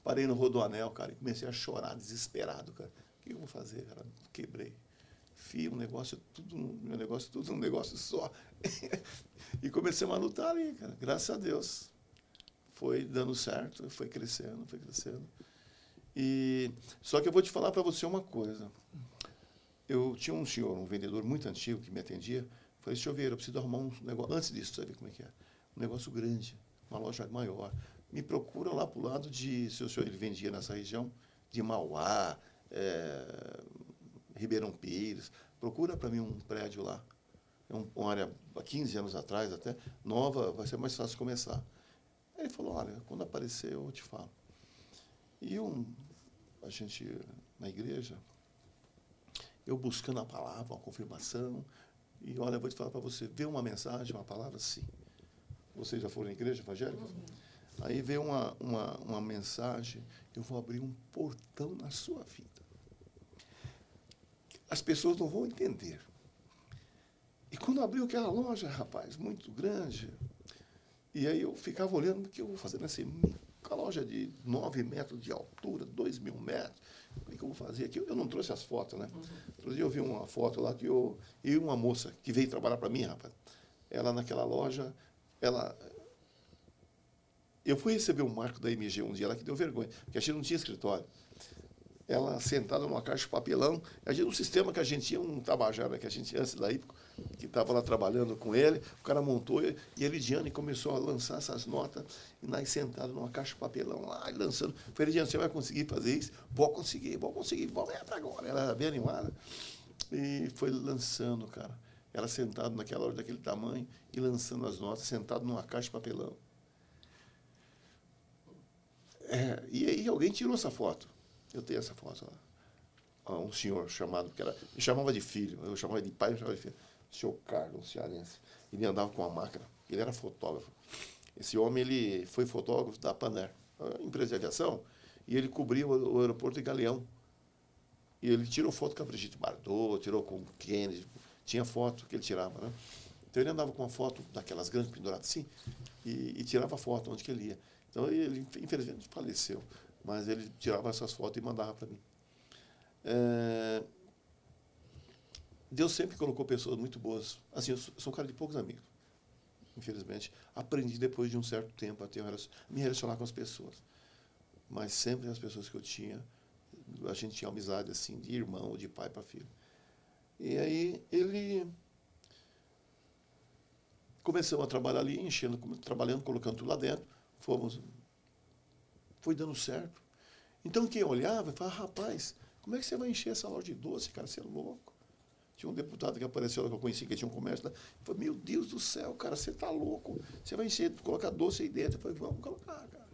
Parei no Rodoanel, cara, e comecei a chorar, desesperado, cara. O que eu vou fazer, cara? Quebrei. Fiz um negócio, meu negócio, tudo um negócio só. E comecei a lutar ali, cara. Graças a Deus. Foi dando certo, foi crescendo, foi crescendo. Só que eu vou te falar para você uma coisa. Eu tinha um senhor, um vendedor muito antigo que me atendia. Falei, senhor Vieira, eu preciso arrumar um negócio. Antes disso, você vai ver como é que é. Um negócio grande, uma loja maior. Me procura lá para o lado de... Se o senhor ele vendia nessa região, de Mauá, Ribeirão Pires. Procura para mim um prédio lá. É uma área, há 15 anos atrás até, nova, vai ser mais fácil começar. Aí ele falou, olha, quando aparecer eu te falo. E a gente, na igreja, eu buscando a palavra, uma confirmação, e olha, eu vou te falar para você, vê uma mensagem, uma palavra, sim. Vocês já foram à igreja evangélica? Aí veio uma mensagem, eu vou abrir um portão na sua vida. As pessoas não vão entender. E quando abriu aquela loja, rapaz, muito grande, e aí eu ficava olhando, o que eu vou fazer nessa loja de 9 metros de altura, 2.000 metros, o que eu vou fazer aqui? Eu não trouxe as fotos, né? Outro dia eu vi uma foto lá que eu e uma moça que veio trabalhar para mim, rapaz, ela naquela loja, eu fui receber um marco da MG um dia, ela que deu vergonha, porque a gente não tinha escritório. Ela sentada numa caixa de papelão, um sistema que a gente tinha, um tabajara que a gente tinha antes da época, que estava lá trabalhando com ele, o cara montou, e Elidiane começou a lançar essas notas, e nós sentados numa caixa de papelão lá, e lançando. Falei, Elidiane, você vai conseguir fazer isso? Vou conseguir, vamos entrar agora. Ela era bem animada, e foi lançando, cara. Ela sentada naquela hora daquele tamanho, e lançando as notas, sentado numa caixa de papelão. E aí alguém tirou essa foto. Eu tenho essa foto lá. Um senhor chamado, me chamava de filho, eu chamava de pai, eu chamava de filho. O senhor Carlos, um cearense. Ele andava com uma máquina, ele era fotógrafo. Esse homem, ele foi fotógrafo da Panair, empresa de aviação, e ele cobria o aeroporto de Galeão. E ele tirou foto com a Brigitte Bardot, tirou com o Kennedy, tinha foto que ele tirava, né? Então ele andava com uma foto daquelas grandes penduradas assim, e tirava foto onde que ele ia. Então ele, infelizmente, faleceu. Mas ele tirava essas fotos e mandava para mim. Deus sempre colocou pessoas muito boas. Assim, eu sou um cara de poucos amigos, infelizmente. Aprendi depois de um certo tempo a me relacionar com as pessoas. Mas sempre as pessoas que eu tinha, a gente tinha amizade assim, de irmão, de pai para filho. E aí ele... Começamos a trabalhar ali, trabalhando, colocando tudo lá dentro. Foi dando certo. Então, quem olhava, falava, rapaz, como é que você vai encher essa loja de doce, cara? Você é louco. Tinha um deputado que apareceu lá, que eu conheci, que tinha um comércio lá. Eu falei, meu Deus do céu, cara, você está louco. Você vai encher, colocar doce aí dentro. Eu falei, vamos colocar, cara.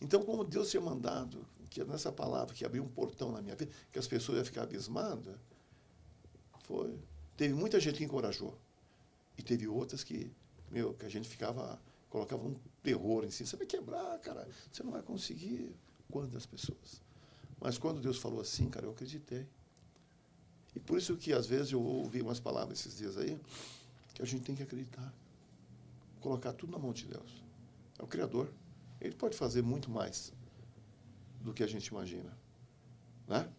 Então, como Deus tinha mandado, que nessa palavra, que abriu um portão na minha vida, que as pessoas iam ficar abismadas, teve muita gente que encorajou. E teve outras que a gente colocava um terror em si. Você vai quebrar, cara. Você não vai conseguir. Quantas pessoas? Mas quando Deus falou assim, cara, eu acreditei. E por isso que, às vezes, eu ouvi umas palavras esses dias aí, que a gente tem que acreditar. Colocar tudo na mão de Deus. É o Criador. Ele pode fazer muito mais do que a gente imagina. Né?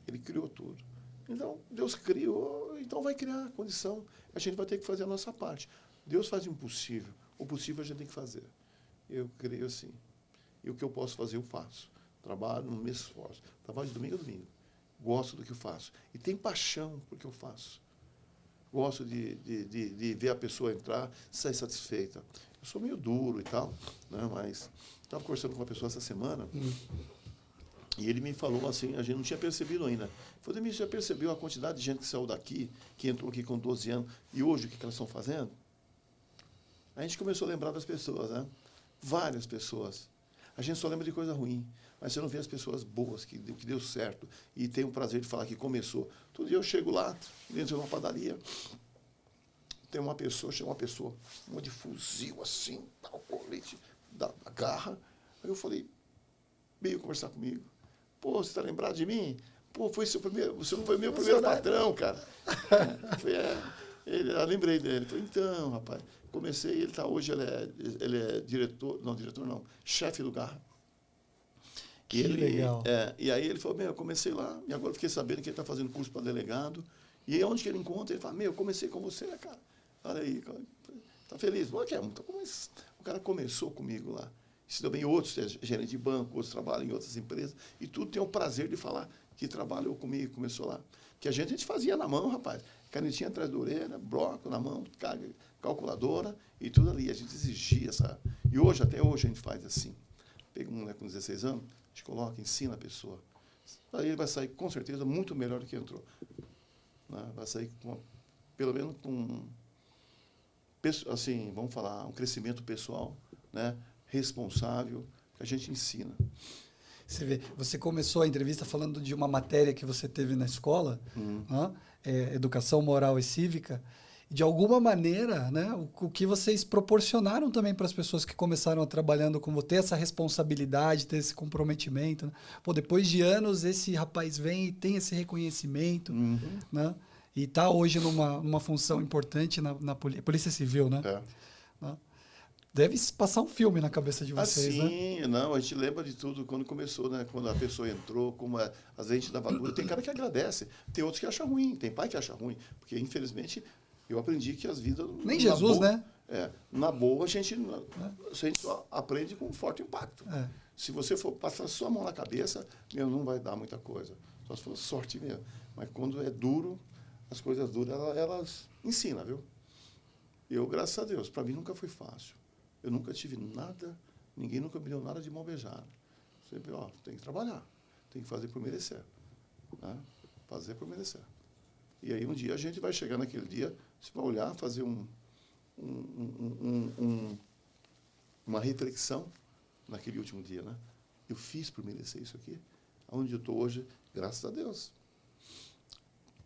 Ele criou tudo. Então, Deus criou, então vai criar a condição. A gente vai ter que fazer a nossa parte. Deus faz o impossível. O possível a gente tem que fazer. Eu creio assim. E o que eu posso fazer, eu faço. Trabalho, não me esforço. Trabalho de domingo a domingo. Gosto do que eu faço. E tenho paixão por que eu faço. Gosto de ver a pessoa entrar, sair satisfeita. Eu sou meio duro e tal, né? Mas estava conversando com uma pessoa essa semana, e ele me falou assim, a gente não tinha percebido ainda. Eu falei, você já percebeu a quantidade de gente que saiu daqui, que entrou aqui com 12 anos, e hoje o que elas estão fazendo? A gente começou a lembrar das pessoas, né? Várias pessoas. A gente só lembra de coisa ruim. mas você não vê as pessoas boas, que deu certo, e tem o prazer de falar que começou. Todo dia eu chego lá, dentro de uma padaria, tem uma pessoa, chega uma pessoa, uma de fuzil assim, tal, colete, da garra. Aí eu falei, veio conversar comigo. Pô, você está lembrado de mim? Pô, você não foi meu primeiro patrão, cara. Eu lembrei dele. Falei, então, rapaz, comecei, hoje ele é diretor, não, chefe do Garra. Que legal. E aí ele falou, eu comecei lá, e agora fiquei sabendo que ele está fazendo curso para delegado. E aí onde que ele encontra? Ele fala, eu comecei com você, cara. Olha aí, tá feliz? O cara começou comigo lá. Se deu bem, outros, gerente de banco, outros trabalham em outras empresas, e tudo tem o prazer de falar que trabalhou comigo, começou lá. Que a gente fazia na mão, rapaz. Canetinha atrás da orelha, bloco na mão, calculadora e tudo ali. A gente exigia, sabe? E hoje, até hoje, a gente faz assim. Pega um moleque com 16 anos, a gente coloca, ensina a pessoa. Aí ele vai sair, com certeza, muito melhor do que entrou. Né? Vai sair, pelo menos, com, assim, vamos falar, um crescimento pessoal, né? Responsável, que a gente ensina. Você vê, você começou a entrevista falando de uma matéria que você teve na escola, né? Educação moral e cívica. De alguma maneira, né, o que vocês proporcionaram também para as pessoas que começaram a trabalhando com você, ter essa responsabilidade, ter esse comprometimento. Né? Pô, depois de anos, esse rapaz vem e tem esse reconhecimento, né? E está hoje numa função importante na Polícia Civil, né? Né? Deve passar um filme na cabeça de vocês, né? Não, a gente lembra de tudo quando começou, né? Quando a pessoa entrou, como às vezes a gente dava dura. Tem cara que agradece, tem outros que acham ruim, tem pai que acha ruim, porque infelizmente eu aprendi que as vidas... Nem Jesus, boa, né? Na boa, a gente só aprende com forte impacto. Se você for passar sua mão na cabeça, não vai dar muita coisa. Só se for sorte mesmo. Mas quando é duro, as coisas duras, elas ensinam, viu? Eu, graças a Deus, para mim nunca foi fácil. Eu nunca tive nada, ninguém nunca me deu nada de mão beijada. Sempre, tem que trabalhar, tem que fazer por merecer. Né? Fazer por merecer. E aí um dia a gente vai chegar naquele dia, você vai olhar, fazer uma reflexão naquele último dia, né? Eu fiz por merecer isso aqui. Onde eu estou hoje, graças a Deus.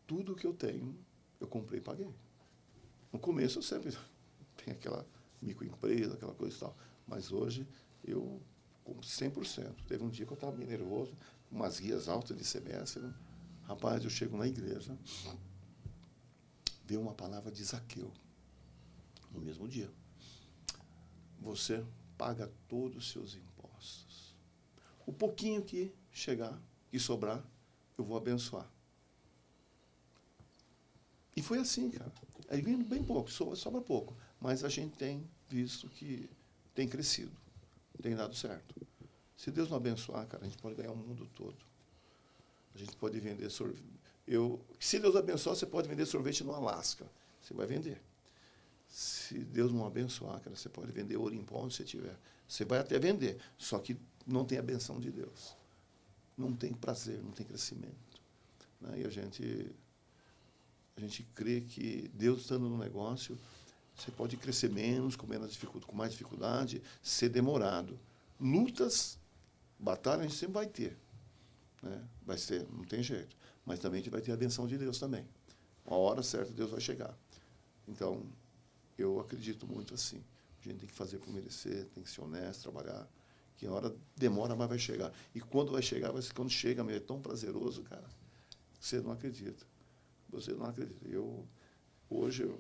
Tudo que eu tenho, eu comprei e paguei. No começo eu sempre tenho aquela microempresa, aquela coisa e tal. Mas hoje eu compro 100%. Teve um dia que eu estava meio nervoso, umas guias altas de semestre. Né? Rapaz, eu chego na igreja, veio uma palavra de Zaqueu, no mesmo dia. Você paga todos os seus impostos. O pouquinho que chegar e sobrar, eu vou abençoar. E foi assim, cara. Aí vem bem pouco, sobra pouco. Mas a gente tem visto que tem crescido, tem dado certo. Se Deus não abençoar, cara, a gente pode ganhar o mundo todo. A gente pode vender sorvete. Se Deus abençoar, você pode vender sorvete no Alasca. Você vai vender. Se Deus não abençoar, cara, você pode vender ouro em pó onde você tiver. Você vai até vender, só que não tem a benção de Deus. Não tem prazer, não tem crescimento. Né? E a gente crê que Deus estando no negócio, você pode crescer menos, com mais dificuldade, ser demorado. Lutas, batalhas, a gente sempre vai ter. Né? Vai ser, não tem jeito. Mas também a gente vai ter a benção de Deus também. Uma hora certa, Deus vai chegar. Então, eu acredito muito assim. A gente tem que fazer por merecer, tem que ser honesto, trabalhar. Que a hora demora, mas vai chegar. E quando vai chegar, quando chega, é tão prazeroso, cara, que você não acredita. Você não acredita. Hoje eu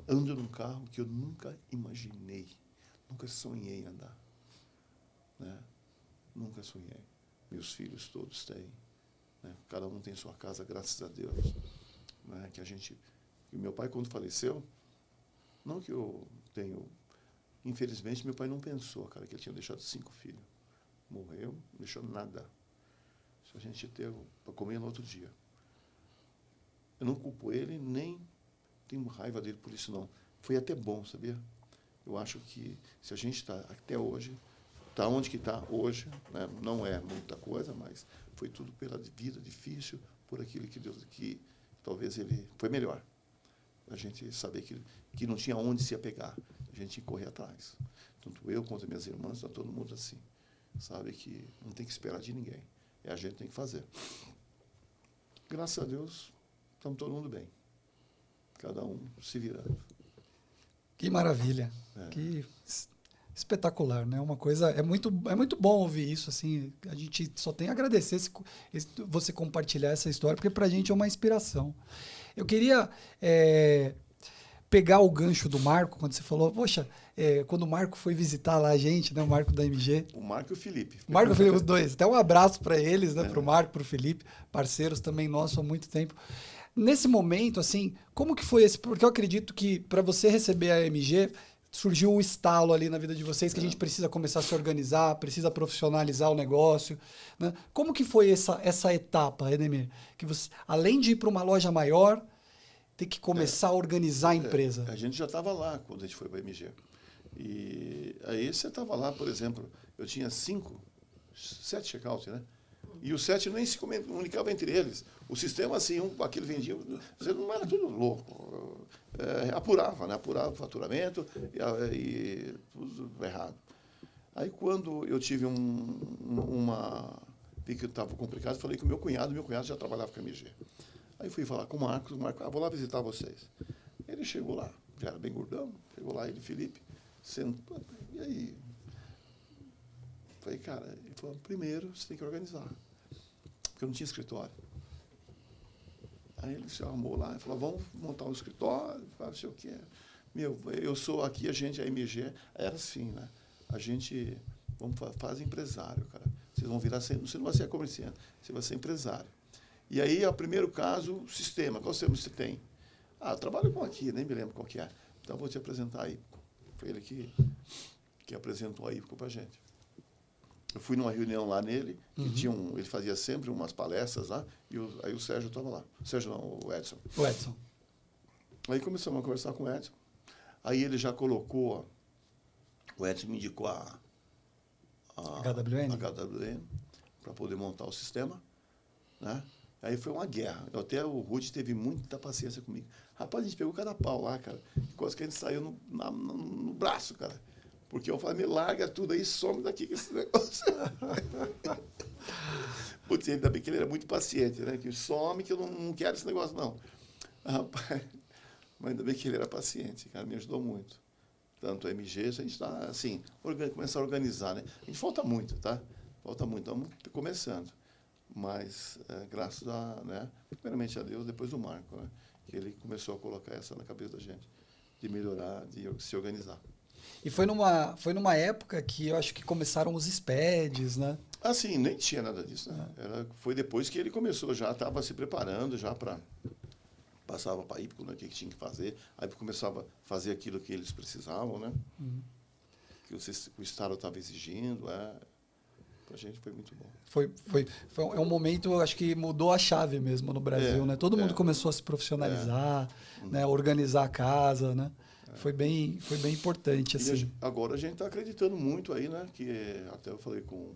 ando num carro que eu nunca imaginei, nunca sonhei andar. Né? Nunca sonhei. Meus filhos todos têm. Né? Cada um tem sua casa, graças a Deus. Né? E meu pai, quando faleceu, não que eu tenho... Infelizmente, meu pai não pensou, cara, que ele tinha deixado 5 filhos. Morreu, não deixou nada. Só a gente teve para comer no outro dia. Eu não culpo ele, nem tenho raiva dele por isso, não. Foi até bom, sabia? Eu acho que se a gente está até hoje, está onde que está hoje, né? Não é muita coisa, mas foi tudo pela vida difícil, por aquilo que Deus, que talvez ele foi melhor. A gente saber que não tinha onde se apegar, a gente ia correr atrás. Tanto eu quanto minhas irmãs, está todo mundo assim. sabe que não tem que esperar de ninguém. A gente tem que fazer. Graças a Deus, estamos todo mundo bem. Cada um se virando. Que maravilha. Que espetacular, né? Uma coisa é muito bom ouvir isso, assim. A gente só tem a agradecer você compartilhar essa história, porque pra gente é uma inspiração. Eu queria pegar o gancho do Marco, quando você falou, poxa, quando o Marco foi visitar lá a gente, né? O Marco da MG. O Marco e o Felipe. O Marco e o Felipe, os dois. Até um abraço para eles, né? Para o Marco, para o Felipe, parceiros também nossos há muito tempo. Nesse momento, assim, como que foi esse? Porque eu acredito que para você receber a MG, surgiu um estalo ali na vida de vocês que a gente precisa começar a se organizar, precisa profissionalizar o negócio, né? Como que foi essa etapa, Edemir? Que você, além de ir para uma loja maior, ter que começar a organizar a empresa. A gente já estava lá quando a gente foi para a MG. E aí você estava lá, por exemplo, eu tinha 7 checkouts, né? E os 7 nem se comunicavam entre eles. O sistema, assim, aquele vendia, você não era tudo louco. Apurava, né? Apurava o faturamento e tudo errado. Aí, quando eu tive vi que estava complicado, falei com o meu cunhado já trabalhava com a MG. Aí fui falar com o Marcos, vou lá visitar vocês. Ele chegou lá, já era bem gordão, chegou lá, ele, Felipe, sentou, e aí? Falei, cara, ele falou, primeiro você tem que organizar, porque eu não tinha escritório. Aí ele se arrumou lá e falou, vamos montar um escritório, não sei o que. Eu sou aqui, a MG, era assim, né? A gente, faz empresário, cara. Vocês vão virar, você não vai ser comerciante, você vai ser empresário. E aí, o primeiro caso, o sistema. Qual sistema você tem? Eu trabalho com aqui, nem me lembro qual que é. Então, vou te apresentar aí. Foi ele que apresentou a IPCO para a gente. Eu fui numa reunião lá nele, ele fazia sempre umas palestras lá, e aí o Sérgio estava lá. O Sérgio não, o Edson. O Edson. Aí começamos a conversar com o Edson. Aí ele já colocou, o Edson me indicou a HWN para poder montar o sistema, né? Aí foi uma guerra. Até o Rudy teve muita paciência comigo. Rapaz, a gente pegou cada pau lá, cara. Quase que a gente saiu no braço, cara. Porque eu falei, me larga tudo aí, some daqui com esse negócio. Putz, ainda bem que ele era muito paciente, né? Que some, que eu não quero esse negócio, não. Rapaz, mas ainda bem que ele era paciente, cara. Me ajudou muito. Tanto a MG, a gente está, assim, começar a organizar, né? A gente falta muito, tá? Falta muito. Estamos começando. Mas, graças a, né, primeiramente a Deus, depois do Marco, né, que ele começou a colocar essa na cabeça da gente, de melhorar, de se organizar. E foi numa época que eu acho que começaram os SPEDs, né? Sim, nem tinha nada disso, né? Foi depois que ele começou, já estava se preparando já para... Passava para a IPCO, né, o que tinha que fazer, aí começava a fazer aquilo que eles precisavam, né? Que o Estado estava exigindo, Para a gente foi muito bom. É um momento, acho que mudou a chave mesmo no Brasil, né? Todo mundo começou a se profissionalizar, né? Organizar a casa, né? Foi bem importante, assim. Agora a gente está acreditando muito aí, né? Que até eu falei com...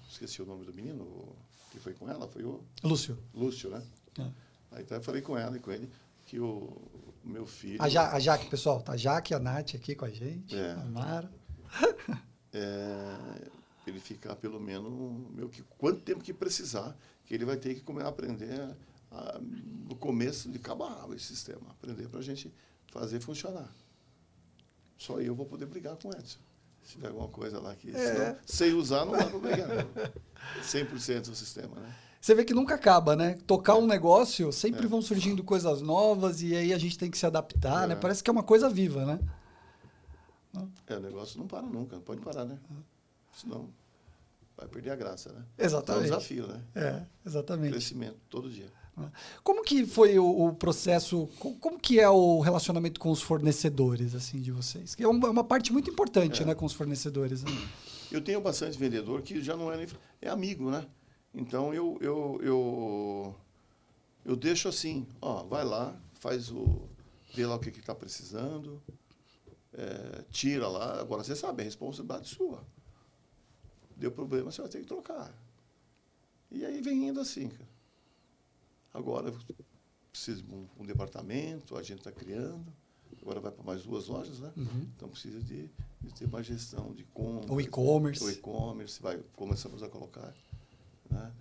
Esqueci o nome do menino, que foi com ela, foi o... Lúcio, né? Aí eu falei com ela e com ele que o meu filho... A Jaque, pessoal, tá a Jaque e a Nath aqui com a gente, a Mara. Ele ficar pelo menos quanto tempo que precisar, que ele vai ter que aprender no começo de cabo esse sistema, aprender para a gente fazer funcionar. Só eu vou poder brigar com o Edson. Se tiver alguma coisa lá que sem usar, não dá para brigar. 100% do sistema, né? Você vê que nunca acaba, né? Tocar um negócio, sempre vão surgindo coisas novas e aí a gente tem que se adaptar, né? Parece que é uma coisa viva, né? O negócio não para nunca, não pode parar, né? Senão vai perder a graça, né? Exatamente. É um desafio, né? Exatamente. Crescimento, todo dia. Como que foi o processo, como que é o relacionamento com os fornecedores, assim, de vocês? Que é uma parte muito importante, né, com os fornecedores. Né? Eu tenho bastante vendedor que já não é amigo, né? Então, eu deixo assim, vai lá, vê lá o que está precisando, tira lá. Agora, você sabe, é responsabilidade sua. Deu problema, você vai ter que trocar. E aí vem indo assim, cara. Agora, precisa de um departamento, a gente está criando. Agora vai para mais 2 lojas, né? Então, precisa de de ter uma gestão de compras. O e-commerce. O e-commerce, começamos a colocar, né?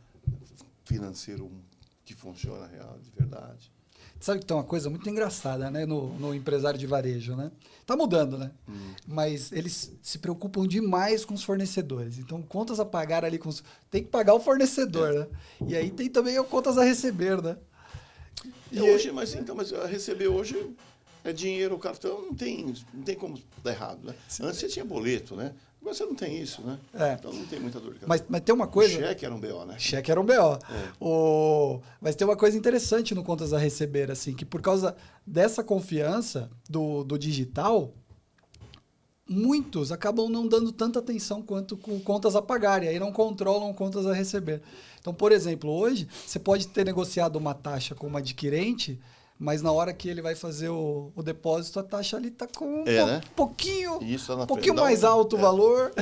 Financeiro que funciona real, de verdade. Sabe que tem uma coisa muito engraçada, né, no empresário de varejo, né? Tá mudando, né? Mas eles se preocupam demais com os fornecedores. Então, contas a pagar ali tem que pagar o fornecedor, né? E aí tem também contas a receber, né? Hoje, mas receber hoje é dinheiro, o cartão, não tem como dar errado, né? Antes você tinha boleto, né? Agora você não tem isso, né? Então não tem muita dor de cabeça. Mas tem uma coisa... O cheque era um BO, né? Cheque era um BO. Mas tem uma coisa interessante no contas a receber, assim, que por causa dessa confiança do digital, muitos acabam não dando tanta atenção quanto com contas a pagar, e aí não controlam contas a receber. Então, por exemplo, hoje, você pode ter negociado uma taxa com uma adquirente, mas na hora que ele vai fazer o depósito, a taxa ali está com pouquinho mais alto o valor.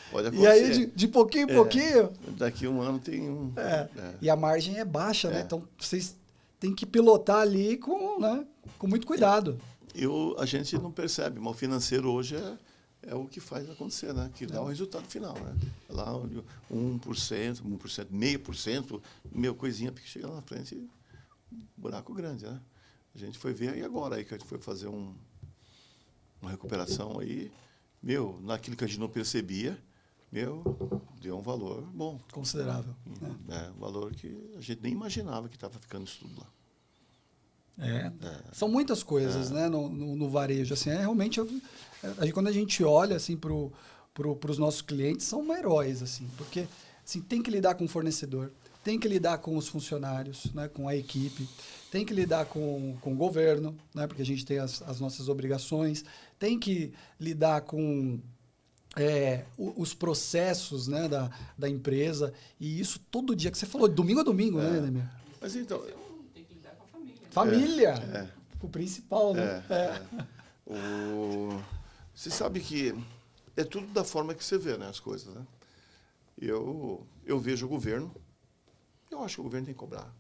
Pode acontecer. E aí, de pouquinho em pouquinho... Daqui um ano tem um... E a margem é baixa, né? Então, vocês têm que pilotar ali com muito cuidado. A gente não percebe, mas o financeiro hoje é o que faz acontecer, né? Que dá o resultado final, né? Lá 1%, 0,5%, coisinha, porque chega lá na frente, buraco grande, né? A gente foi ver, e agora aí que a gente foi fazer uma recuperação aí, naquilo que a gente não percebia, deu um valor bom. Considerável. Um valor que a gente nem imaginava que estava ficando isso tudo lá. São muitas coisas, né, no varejo. Assim, realmente, quando a gente olha assim, para os nossos clientes, são heróis, assim, porque assim, tem que lidar com o fornecedor, tem que lidar com os funcionários, né, com a equipe, tem que lidar com o governo, né, porque a gente tem as nossas obrigações, tem que lidar com os processos, né, da empresa, e isso todo dia, que você falou, domingo a domingo, né, Ademir? Mas então... Tem que lidar com a família. Família! O principal, né? Você sabe que é tudo da forma que você vê, né, as coisas, né? Eu vejo o governo, eu acho que o governo tem que cobrar.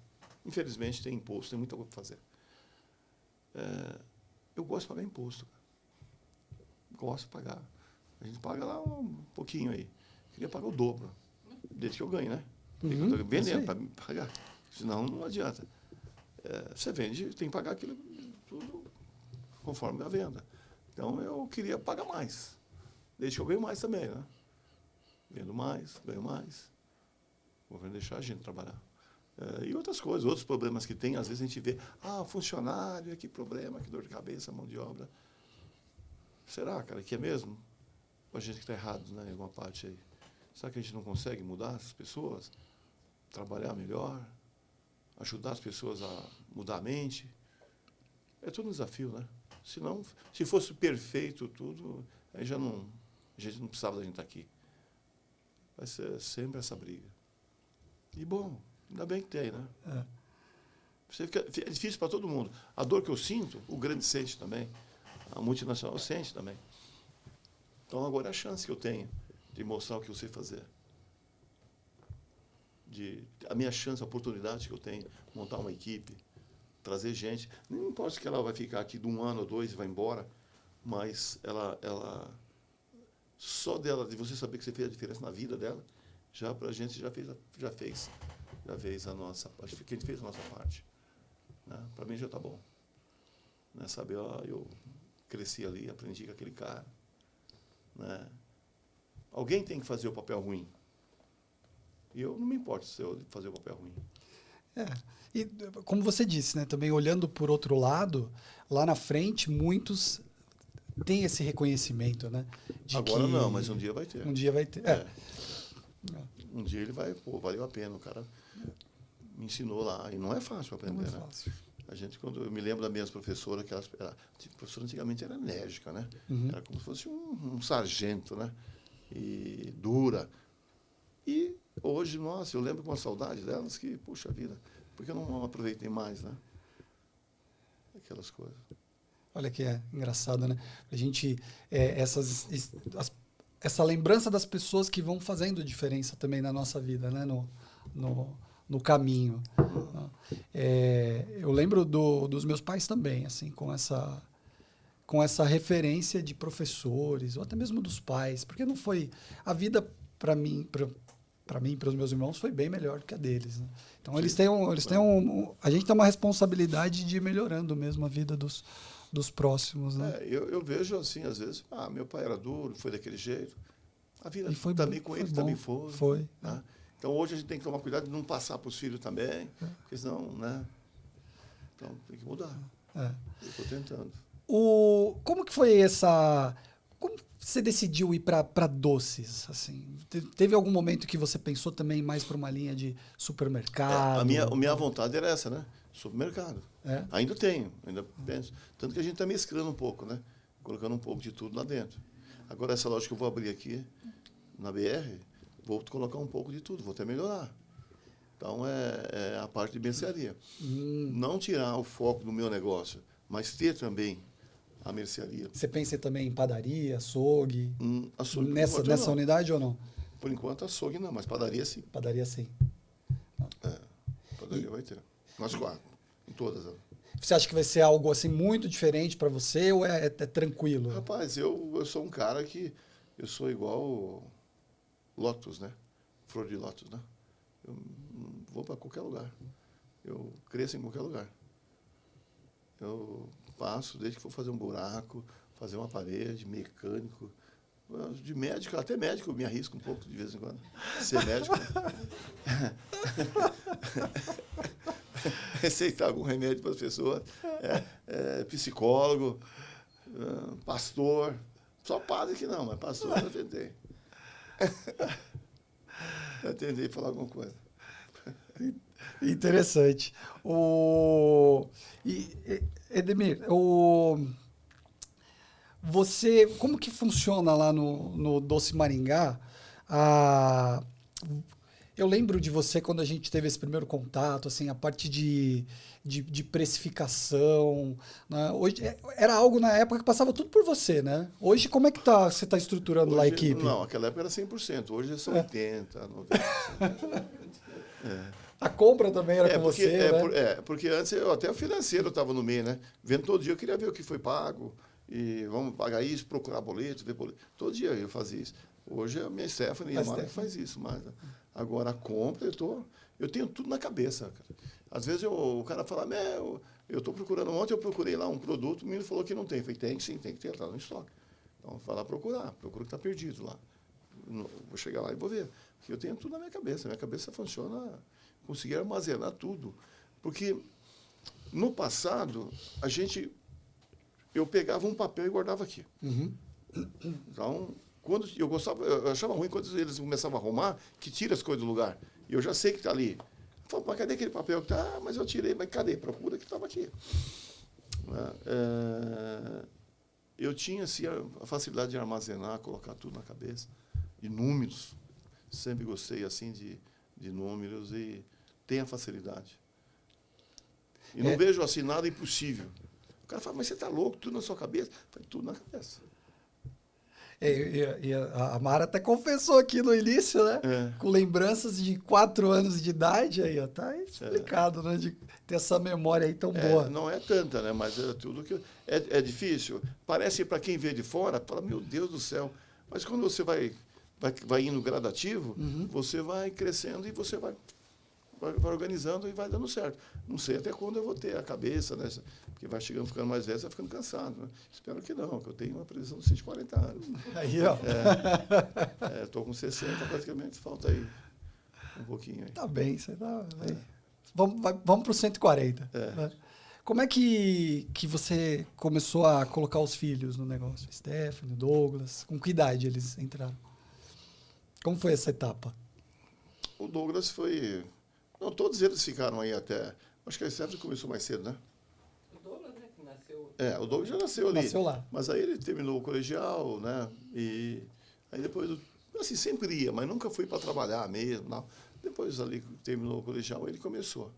Infelizmente, tem imposto, tem muita coisa para fazer. Eu gosto de pagar imposto. Gosto de pagar. A gente paga lá um pouquinho aí. Queria pagar o dobro, desde que eu ganhe, né? Eu estou vendendo para pagar. Senão, não adianta. Você vende, tem que pagar aquilo tudo conforme a venda. Então, eu queria pagar mais. Desde que eu ganho mais também, né? Vendo mais, ganho mais. O governo deixar a gente trabalhar. E outras coisas, outros problemas que tem, às vezes a gente vê, funcionário, que problema, que dor de cabeça, mão de obra. Será, cara, que é mesmo? Ou a gente que está errado, né, em alguma parte aí? Será que a gente não consegue mudar essas pessoas? Trabalhar melhor? Ajudar as pessoas a mudar a mente? É tudo um desafio, né? Se fosse perfeito tudo, aí a gente não precisava da gente estar aqui. Vai ser sempre essa briga. E bom, ainda bem que tem, né? É difícil para todo mundo. A dor que eu sinto, o grande sente também. A multinacional sente também. Então agora é a chance que eu tenho de mostrar o que eu sei fazer. A minha chance, a oportunidade que eu tenho, montar uma equipe, trazer gente. Não importa que ela vai ficar aqui de 1 ano ou 2 e vai embora, mas ela só dela, de você saber que você fez a diferença na vida dela, já para a gente já fez a nossa parte. Acho que a gente fez a nossa parte. Né? Para mim já está bom. Né? Saber, eu cresci ali, aprendi com aquele cara. Né? Alguém tem que fazer o papel ruim. E eu não me importo se eu fazer o papel ruim. E como você disse, né, também olhando por outro lado, lá na frente, muitos têm esse reconhecimento, né? Agora não, mas um dia vai ter. Um dia vai ter. Um dia ele vai, valeu a pena, o cara me ensinou lá. E não é fácil aprender, não é fácil. Né? Quando eu me lembro das minhas professoras, que a professora antigamente era enérgica, né? Era como se fosse um sargento, né? E dura. E hoje, nossa, eu lembro com uma saudade delas que, puxa vida, porque eu não aproveitei mais, né? Aquelas coisas. Olha que engraçado, né? A gente, essa lembrança das pessoas que vão fazendo diferença também na nossa vida, né? No caminho. Eu lembro dos meus pais também, assim, com com essa referência de professores, ou até mesmo dos pais, porque não foi... A vida, para mim, para os meus irmãos, foi bem melhor do que a deles. Né? Então, Sim. a gente tem uma responsabilidade de ir melhorando mesmo a vida dos próximos. Né? Eu vejo assim, às vezes, meu pai era duro, foi daquele jeito. A vida E também com ele bom. também foi. Foi. Né? Então, hoje a gente tem que tomar cuidado de não passar para os filhos também, porque senão, né? Então, tem que mudar. Eu estou tentando. Como que foi essa... Como você decidiu ir para doces? Assim? Teve algum momento que você pensou também mais para uma linha de supermercado? A minha vontade era essa, né? Supermercado. Ainda tenho, ainda penso. Tanto que a gente está mesclando um pouco, né? Colocando um pouco de tudo lá dentro. Agora, essa loja que eu vou abrir aqui, na BR, vou colocar um pouco de tudo, vou até melhorar. Então, é a parte de mercearia. Não tirar o foco do meu negócio, mas ter também a mercearia. Você pensa também em padaria, açougue? Açougue nessa unidade ou não? Por enquanto, açougue não, mas padaria sim. Padaria sim. Padaria vai ter. Nós 4, em todas elas. Você acha que vai ser algo assim muito diferente para você ou é tranquilo? Rapaz, eu sou um cara que... Eu sou igual Lotus, né? Flor de Lotus, né? Eu vou para qualquer lugar. Eu cresço em qualquer lugar. Eu faço, desde que for fazer um buraco, fazer uma parede, mecânico. De médico, até médico eu me arrisco um pouco de vez em quando. Ser médico. Receitar algum remédio para as pessoas. Psicólogo, pastor. Só padre que não, mas pastor eu tentei. Eu tentei falar alguma coisa. Interessante. Edemir, você, como que funciona lá no Doce Maringá? Eu lembro de você quando a gente teve esse primeiro contato, assim, a parte de precificação. Né? Hoje, era algo na época que passava tudo por você, né? Hoje, como é que você está estruturando lá a equipe? Não, naquela época era 100%. Hoje são 80%, 90%. A compra também era com porque, você, né? Porque antes até o financeiro estava no meio, né? Vendo todo dia, eu queria ver o que foi pago. E vamos pagar isso, procurar boleto, ver boleto. Todo dia eu fazia isso. Hoje a minha Stephanie e a Mara que faz isso. Mas agora a compra, eu tenho tudo na cabeça, cara. Às vezes o cara fala, eu estou procurando, ontem eu procurei lá um produto, o menino falou que não tem. Eu falei, tem sim, tem que ter, está no estoque. Então, vai lá procura que está perdido lá. Vou chegar lá e vou ver. Porque eu tenho tudo na minha cabeça funciona, conseguir armazenar tudo. Porque no passado, eu pegava um papel e guardava aqui. Então, quando eu achava ruim quando eles começavam a arrumar, que tira as coisas do lugar. E eu já sei que está ali. Eu falo, mas cadê aquele papel que está? Mas eu tirei, mas cadê? Procura que estava aqui. Eu tinha assim, a facilidade de armazenar, colocar tudo na cabeça, de números. Sempre gostei assim de números e tenho a facilidade. E não vejo assim nada impossível. O cara fala, mas você está louco, tudo na sua cabeça? Eu falei, tudo na cabeça. E a Mara até confessou aqui no início, né? Com lembranças de 4 anos de idade, aí, ó, tá explicado, né? De ter essa memória aí tão boa. Não é tanta, né? Mas é tudo que... É difícil. Parece para quem vê de fora, fala, meu Deus do céu. Mas quando você vai indo gradativo, você vai crescendo e você vai organizando e vai dando certo. Não sei até quando eu vou ter a cabeça, né? Porque vai ficando mais velho, você vai ficando cansado. Né? Espero que não, que eu tenho uma previsão de 140 anos. Aí, ó. Estou com 60 praticamente, falta aí um pouquinho. Aí. Tá bem, você tá bem. Vamos para o 140. Né? Como é que você começou a colocar os filhos no negócio? Stephanie, Douglas, com que idade eles entraram? Como foi essa etapa? O Douglas foi... Não, todos eles ficaram aí até... Acho que a Stephanie começou mais cedo, né? O Douglas, né, que nasceu... O Douglas já nasceu ali. Nasceu lá. Mas aí ele terminou o colegial, né? E aí depois... Assim, sempre ia, mas nunca fui para trabalhar mesmo, não. Depois ali, terminou o colegial, ele começou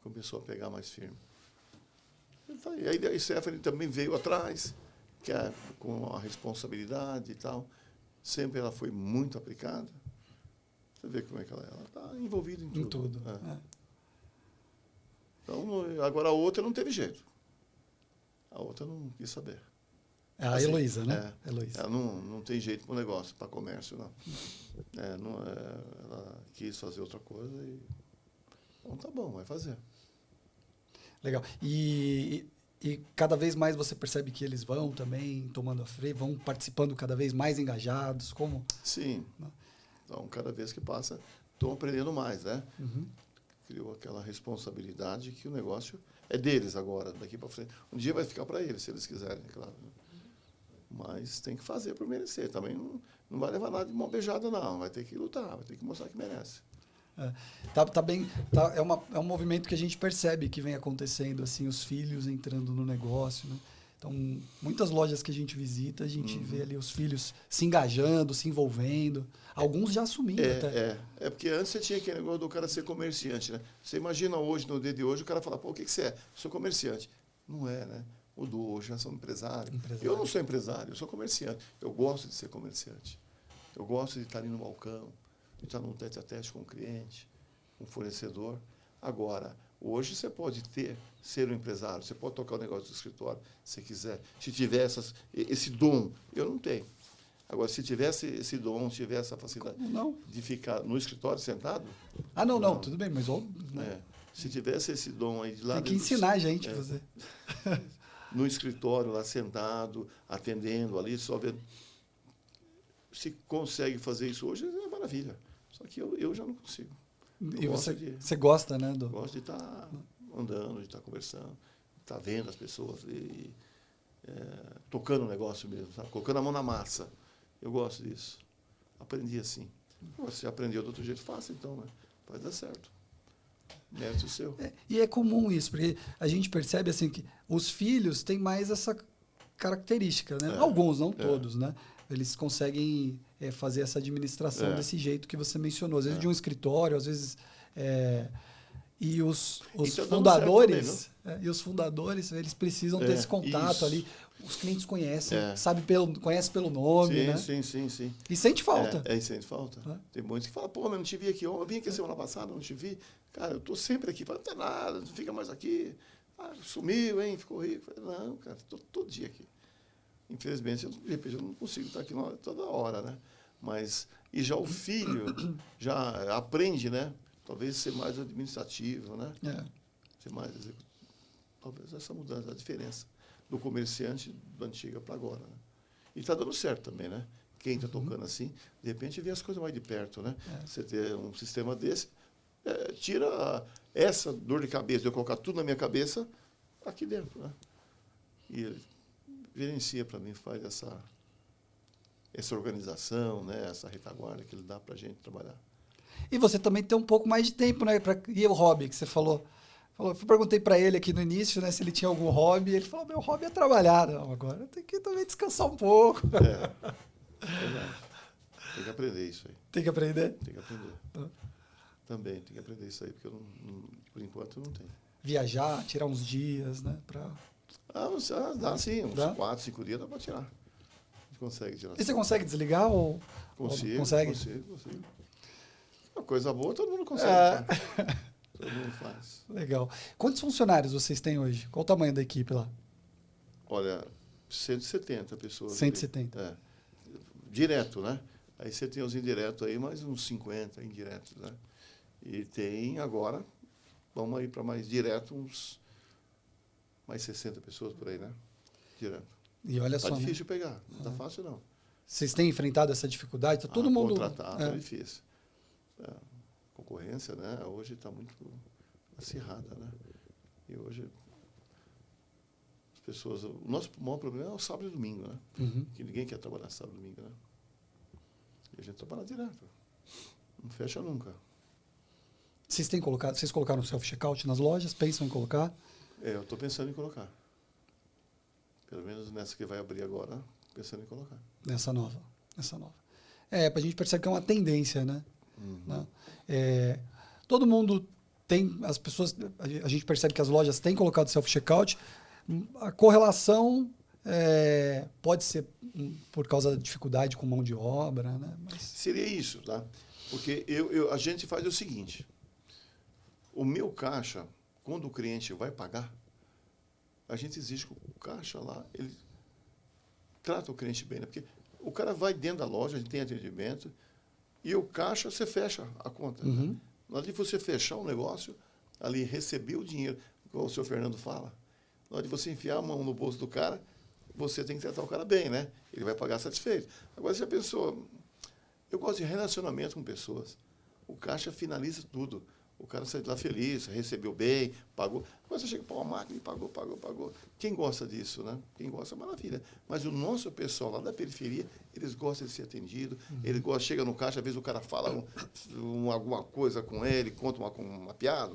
a pegar mais firme. E aí a Stephanie também veio atrás, com a responsabilidade e tal. Sempre ela foi muito aplicada. Você vê como é que ela está envolvida em tudo. Então, agora a outra não teve jeito. A outra não quis saber. É a Assim, Heloísa, né? Heloísa. Ela não tem jeito para o negócio, para comércio, não. Ela quis fazer outra coisa e... Então tá bom, vai fazer. Legal. E cada vez mais você percebe que eles vão também tomando a frente, vão participando cada vez mais engajados, como... Sim. Então, cada vez que passa, estão aprendendo mais, né? Uhum. Criou aquela responsabilidade que o negócio é deles agora, daqui para frente. Um dia vai ficar para eles, se eles quiserem, claro. Mas tem que fazer para merecer. Também não vai levar nada de mão beijada, não. Vai ter que lutar, vai ter que mostrar que merece. É um movimento que a gente percebe que vem acontecendo, assim, os filhos entrando no negócio, né? Então, muitas lojas que a gente visita, a gente vê ali os filhos se engajando, se envolvendo, alguns já assumindo até. É porque antes você tinha aquele negócio do cara ser comerciante, né? Você imagina hoje, no dia de hoje, o cara fala, pô, o que você é? Sou comerciante. Não é, né? Mudou, hoje já sou empresário. Eu não sou empresário, eu sou comerciante. Eu gosto de ser comerciante. Eu gosto de estar ali no balcão, de estar num tete-a-tete com o cliente, com o fornecedor. Agora, hoje você pode ser um empresário, você pode tocar o negócio do escritório, se quiser. Se tiver esse dom, eu não tenho. Agora, se tivesse esse dom, tivesse essa facilidade de ficar no escritório sentado... Não, tudo bem, mas... se tivesse esse dom aí de lá... Tem que ensinar a gente a fazer. No escritório, lá sentado, atendendo ali, só vendo... Se consegue fazer isso hoje, é maravilha. Só que eu já não consigo. E você gosta, né? Gosto de estar andando, de estar conversando, de estar vendo as pessoas e tocando o negócio mesmo, sabe? Colocando a mão na massa. Eu gosto disso. Aprendi assim. Você aprendeu de outro jeito, faça então, né? Vai dar certo. Mérito seu. E é comum isso, porque a gente percebe assim que os filhos têm mais essa característica, né? Alguns, não todos, né? Eles conseguem fazer essa administração desse jeito que você mencionou. Às vezes de um escritório, às vezes... E os fundadores, também, e os fundadores, eles precisam ter esse contato ali. Os clientes conhecem, conhecem pelo nome, sim, né? Sim. E sente falta. Sente falta. Tem muitos que falam, pô, mas não te vi aqui ontem, eu vim aqui semana passada, não te vi. Cara, eu estou sempre aqui. Fala, não tem nada, não fica mais aqui. Sumiu, hein? Ficou rico. Falei, não, cara, estou todo dia aqui. Infelizmente, de repente, eu não consigo estar aqui toda hora, né? Mas, e já o filho já aprende, né? Talvez ser mais administrativo, né? Ser mais executivo. Talvez essa mudança, a diferença do comerciante da antiga para agora, né? E está dando certo também, né? Quem está tocando assim, de repente vê as coisas mais de perto, né? Você ter um sistema desse, tira essa dor de cabeça de eu colocar tudo na minha cabeça aqui dentro, né? E ele gerencia para mim, faz essa organização, né? Essa retaguarda que ele dá para a gente trabalhar. E você também tem um pouco mais de tempo, né? E o hobby que você falou? Eu perguntei para ele aqui no início, né, se ele tinha algum hobby. Ele falou, meu hobby é trabalhar. Não, agora tem que também descansar um pouco. Verdade. Tem que aprender isso aí. Tem que aprender? Tem que aprender. Também tem que aprender isso aí, porque eu por enquanto eu não tenho. Viajar, tirar uns dias, né? Dá sim, uns 4, 5 dias dá para tirar. A gente consegue tirar. E você consegue desligar ou... Consigo. Consigo. Uma coisa boa todo mundo consegue. Todo mundo faz. Legal. Quantos funcionários vocês têm hoje? Qual o tamanho da equipe lá? Olha, 170 pessoas. 170. Ali. Direto, né? Aí você tem os indiretos aí, mais uns 50 indiretos, né? E tem agora, vamos aí para mais direto, mais 60 pessoas por aí, né? Direto. E olha só, difícil pegar, não tá fácil não. Vocês têm enfrentado essa dificuldade? Tá todo mundo... Contratar, tá difícil. Concorrência, né? Hoje está muito acirrada, né? E hoje as pessoas... O nosso maior problema é o sábado e domingo, né? Que ninguém quer trabalhar sábado e domingo, né? E a gente trabalha direto. Não fecha nunca. Vocês colocaram o self-checkout nas lojas? Pensam em colocar? Eu estou pensando em colocar. Pelo menos nessa que vai abrir agora, pensando em colocar. Nessa nova. A gente percebe que é uma tendência, né? Todo mundo tem, as pessoas, a gente percebe que as lojas têm colocado self-checkout. A correlação pode ser por causa da dificuldade com mão de obra, né? Seria isso, tá? Porque a gente faz o seguinte, o meu caixa, quando o cliente vai pagar, a gente exige que o caixa lá, ele trata o cliente bem, né? Porque o cara vai dentro da loja, a gente tem atendimento, e o caixa, você fecha a conta. Né? Na hora de você fechar o negócio, ali, receber o dinheiro, como o senhor Fernando fala, na hora de você enfiar a mão no bolso do cara, você tem que tratar o cara bem, né? Ele vai pagar satisfeito. Agora, se a pessoa... Eu gosto de relacionamento com pessoas. O caixa finaliza tudo. O cara sai de lá feliz, recebeu bem, pagou. Agora você chega para uma máquina e pagou. Quem gosta disso, né? Quem gosta, maravilha. Mas o nosso pessoal lá da periferia, eles gostam de ser atendido. Eles gostam, chega no caixa, às vezes o cara fala alguma coisa com ele, conta uma piada,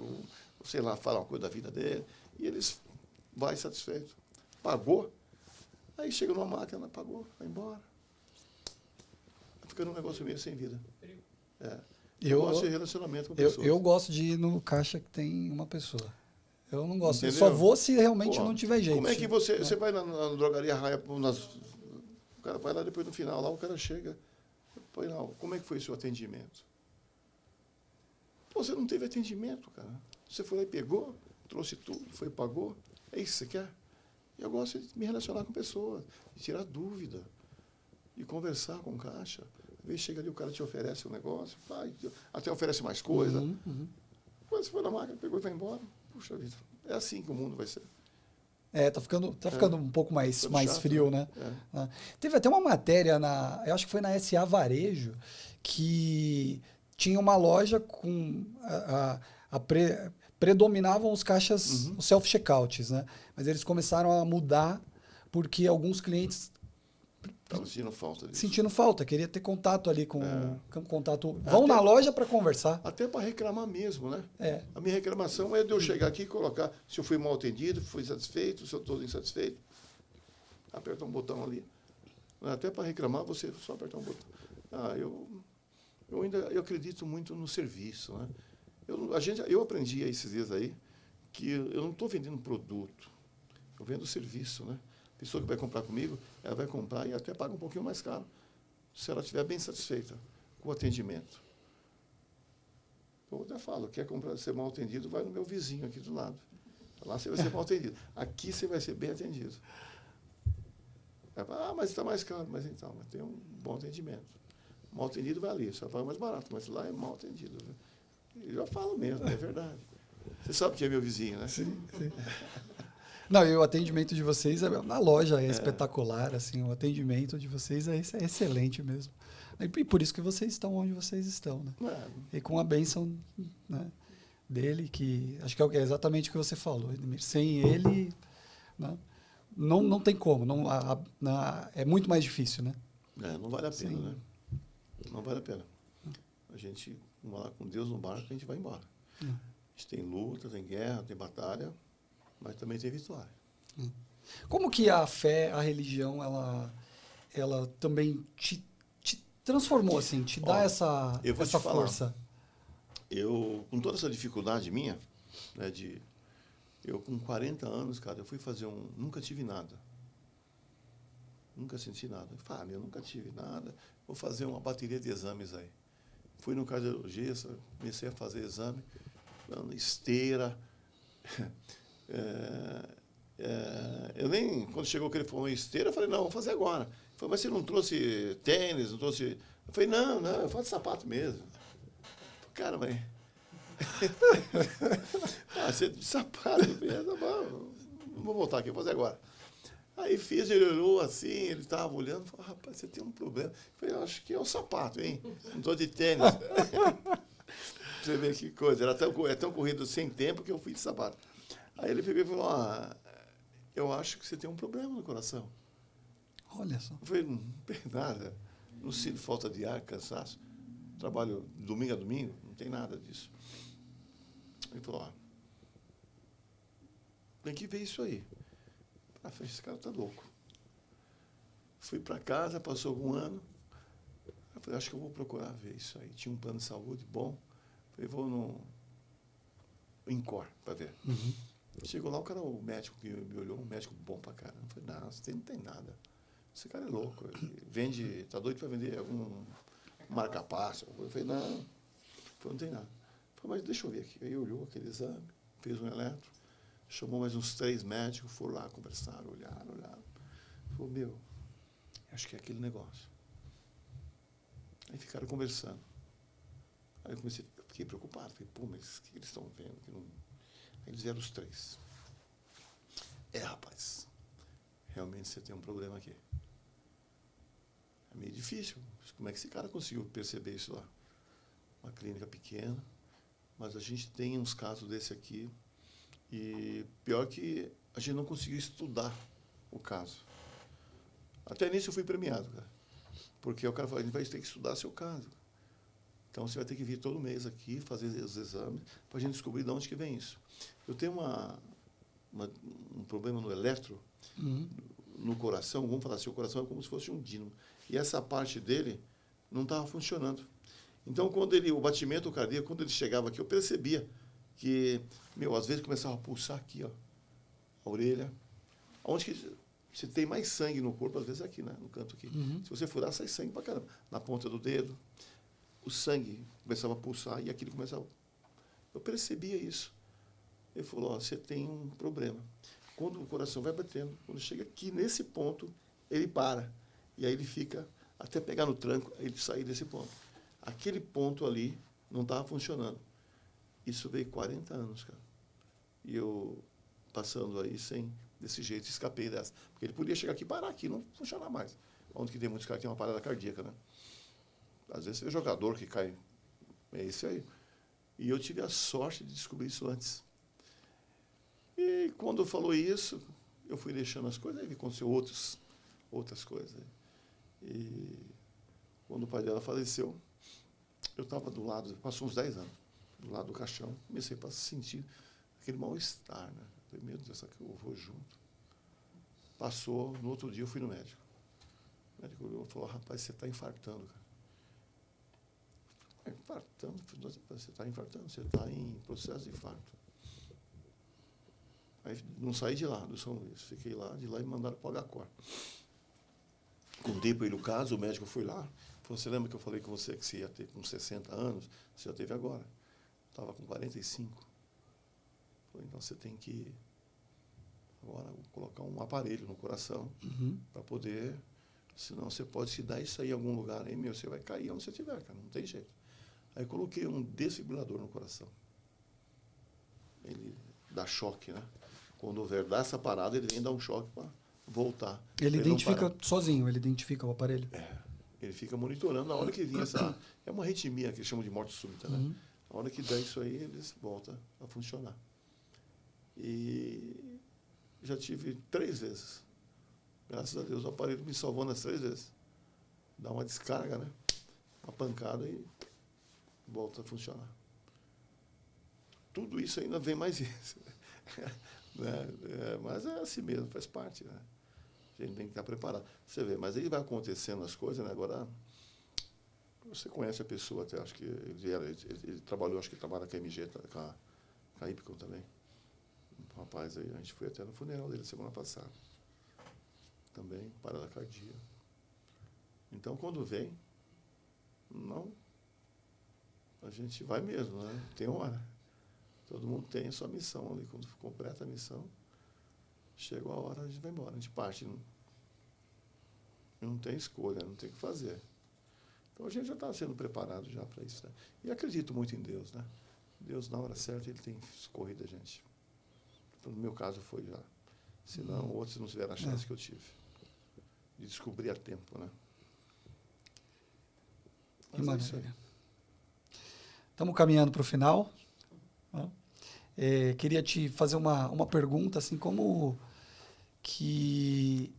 sei lá, fala uma coisa da vida dele, e eles vai satisfeito. Pagou, aí chega numa máquina, pagou, vai embora. Fica num negócio meio sem vida. Eu gosto de relacionamento com pessoas. Eu gosto de ir no caixa que tem uma pessoa. Eu não gosto. Entendeu? Eu só vou se realmente não tiver jeito. Como é que você vai na drogaria Raia, o cara vai lá depois no final, lá o cara chega, põe lá, como é que foi o seu atendimento? Pô, você não teve atendimento, cara. Você foi lá e pegou, trouxe tudo, foi e pagou. É isso que você quer? Eu gosto de me relacionar com pessoas, de tirar dúvida, de conversar com o caixa. Às vezes chega ali, o cara te oferece um negócio, até oferece mais coisa. Quando você foi na máquina, pegou e vai embora. Puxa vida, é assim que o mundo vai ser. Tá ficando um pouco mais chato, frio, né? Teve até uma matéria, eu acho que foi na SA Varejo, que tinha uma loja com... predominavam os caixas, os self-checkouts, né? Mas eles começaram a mudar porque alguns clientes... Estava sentindo falta disso. Sentindo falta, queria ter contato ali com contato. Vão na loja para conversar. Até para reclamar mesmo, né? A minha reclamação é de eu chegar aqui e colocar se eu fui mal atendido, fui satisfeito, se eu estou insatisfeito. Aperta um botão ali. Até para reclamar, você só apertar um botão. Eu acredito muito no serviço, né? Eu aprendi esses dias aí que eu não estou vendendo produto, eu vendo serviço, né? A pessoa que vai comprar comigo, ela vai comprar e até paga um pouquinho mais caro, se ela estiver bem satisfeita com o atendimento. Eu até falo, quer comprar, ser mal atendido, vai no meu vizinho aqui do lado. Lá você vai ser mal atendido. Aqui você vai ser bem atendido. Mas está mais caro. Mas tem um bom atendimento. Mal atendido vai ali, só vai mais barato, mas lá é mal atendido. Eu já falo mesmo, é verdade. Você sabe que é meu vizinho, né? Sim. Não, e o atendimento de vocês na loja é espetacular, assim, o atendimento de vocês é excelente mesmo. E por isso que vocês estão onde vocês estão, né? E com a bênção, né, dele, que acho que é exatamente o que você falou. Sem ele, né, não tem como. É muito mais difícil, né? Não vale a pena, né? Não vale a pena. A gente, vamos lá com Deus no barco, a gente vai embora. A gente tem luta, tem guerra, tem batalha, mas também tem vitória. Como que a fé, a religião, ela também te transformou, assim, te dá essa força? Eu, com toda essa dificuldade minha, né, eu com 40 anos, cara, eu fui fazer nunca tive nada. Nunca senti nada. Eu falei, eu nunca tive nada, vou fazer uma bateria de exames aí. Fui no cardiologista, comecei a fazer exame, dando esteira. Eu nem, quando chegou que ele falou em esteira, eu falei, não, vamos fazer agora. Ele falou, mas você não trouxe tênis, não trouxe... Eu falei, não, eu faço sapato mesmo. Cara, mas... você de sapato, tá bom, não vou voltar aqui, vou fazer agora. Aí fiz, ele olhou assim, ele estava olhando, falou, rapaz, você tem um problema. Eu falei, eu acho que é o sapato, hein? Não estou de tênis. Você vê que coisa, é tão corrido sem tempo que eu fui de sapato. Aí ele pegou e falou, eu acho que você tem um problema no coração. Olha só. Eu falei, não tem nada. Não sinto falta de ar, cansaço. Trabalho domingo a domingo, não tem nada disso. Ele falou, tem que ver isso aí. Eu falei, esse cara tá louco. Fui para casa, passou algum ano. Eu falei, acho que eu vou procurar ver isso aí. Tinha um plano de saúde bom. Eu falei, vou no INCOR para ver. Chegou lá, o médico que me olhou, um médico bom para caramba. Eu falei, não, você não tem nada. Esse cara é louco. Ele vende, tá doido para vender algum marca-passo. Eu falei, não tem nada. Eu falei, mas deixa eu ver aqui. Aí olhou aquele exame, fez um eletro, chamou mais uns 3 médicos, foram lá, conversaram, olharam. Falou, Acho que é aquele negócio. Aí ficaram conversando. Aí eu fiquei preocupado. Falei, pô, mas o que eles estão vendo? Que não... Aí eles vieram os 3. Rapaz, realmente você tem um problema aqui. É meio difícil. Como é que esse cara conseguiu perceber isso lá? Uma clínica pequena, mas a gente tem uns casos desse aqui, e pior que a gente não conseguiu estudar o caso. Até nisso eu fui premiado, cara. Porque o cara falou, a gente vai ter que estudar seu caso. Então você vai ter que vir todo mês aqui, fazer os exames, para a gente descobrir de onde que vem isso. Eu tenho um problema no eletro, no coração, vamos falar assim, o coração é como se fosse um dínamo. E essa parte dele não estava funcionando. Então, quando o batimento cardíaco, quando ele chegava aqui, eu percebia que, às vezes começava a pulsar aqui, ó, a orelha. Onde que você tem mais sangue no corpo, às vezes aqui, né, no canto aqui. Se você furar, sai sangue pra caramba. Na ponta do dedo, o sangue começava a pulsar e aquilo começava... Eu percebia isso. Ele falou, ó, você tem um problema. Quando o coração vai batendo, quando chega aqui nesse ponto, ele para. E aí ele fica, até pegar no tranco, ele sair desse ponto. Aquele ponto ali não estava funcionando. Isso veio 40 anos, cara. E eu, passando aí desse jeito, escapei dessa. Porque ele podia chegar aqui e parar aqui, não funcionar mais. Onde que tem muitos caras que tem uma parada cardíaca, né? Às vezes você vê jogador que cai. É isso aí. E eu tive a sorte de descobrir isso antes. E quando falou isso, eu fui deixando as coisas, aí aconteceu outras coisas. E quando o pai dela faleceu, eu estava do lado, passou uns 10 anos, do lado do caixão, comecei a sentir aquele mal-estar, né? Falei, meu Deus, será que eu vou junto? Passou, no outro dia eu fui no médico. O médico olhou e falou, rapaz, você está infartando, cara. Infartando? Você está infartando, você está em processo de infarto. Aí não saí de lá, do São Luís. Fiquei lá, de lá e me mandaram para o HCOR. Contei para ele o caso, o médico foi lá. Falou, você lembra que eu falei com você que você ia ter com 60 anos? Você já teve agora. Estava com 45. Falei, então você tem que agora colocar um aparelho no coração para poder... Senão você pode se dar isso aí em algum lugar aí, você vai cair onde você estiver, cara, não tem jeito. Aí eu coloquei um desfibrilador no coração. Ele dá choque, né? Quando houver dar essa parada, ele vem dar um choque para voltar. Ele identifica sozinho, ele identifica o aparelho? Ele fica monitorando na hora que vinha essa... É uma arritmia que eles chamam de morte súbita, né? Na hora que dá isso aí, eles voltam a funcionar. E já tive 3 vezes. Graças a Deus, o aparelho me salvou nas 3 vezes. Dá uma descarga, né? Uma pancada e volta a funcionar. Tudo isso ainda vem mais isso. Né? Mas é assim mesmo, faz parte, né? A gente tem que estar preparado. Você vê, mas aí vai acontecendo as coisas, né? Agora, você conhece a pessoa até, acho que ele trabalhou, acho que trabalha com a MG, com a Ipcom também. Um rapaz aí, a gente foi até no funeral dele semana passada. Também, parada cardíaca. Então, quando vem, a gente vai mesmo, né? Tem hora. Todo mundo tem a sua missão ali. Quando completa a missão, chegou a hora, a gente vai embora, a gente parte. Não tem escolha, não tem o que fazer. Então, a gente já está sendo preparado já para isso, né? E acredito muito em Deus, né? Deus, na hora certa, Ele tem socorrido a gente. No meu caso, foi já. Senão, outros não tiveram a chance que eu tive. De descobrir a tempo, né? Que maravilha. Estamos caminhando para o final. Queria te fazer uma pergunta, assim, como que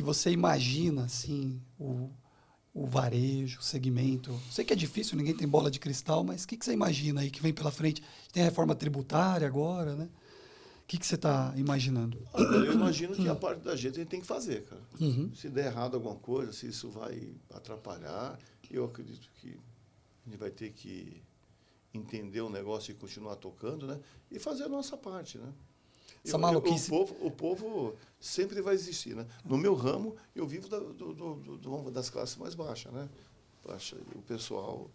você imagina, assim, o varejo, o segmento? Sei que é difícil, ninguém tem bola de cristal, mas o que você imagina aí que vem pela frente? Tem a reforma tributária agora, né? O que você está imaginando? Eu imagino que a parte da gente a gente tem que fazer, cara. Se der errado alguma coisa, se isso vai atrapalhar, eu acredito que a gente vai ter que entender o negócio e continuar tocando, né? E fazer a nossa parte, né? Essa maluquice... O povo sempre vai existir, né? No meu ramo, eu vivo das classes mais baixas, né? O pessoal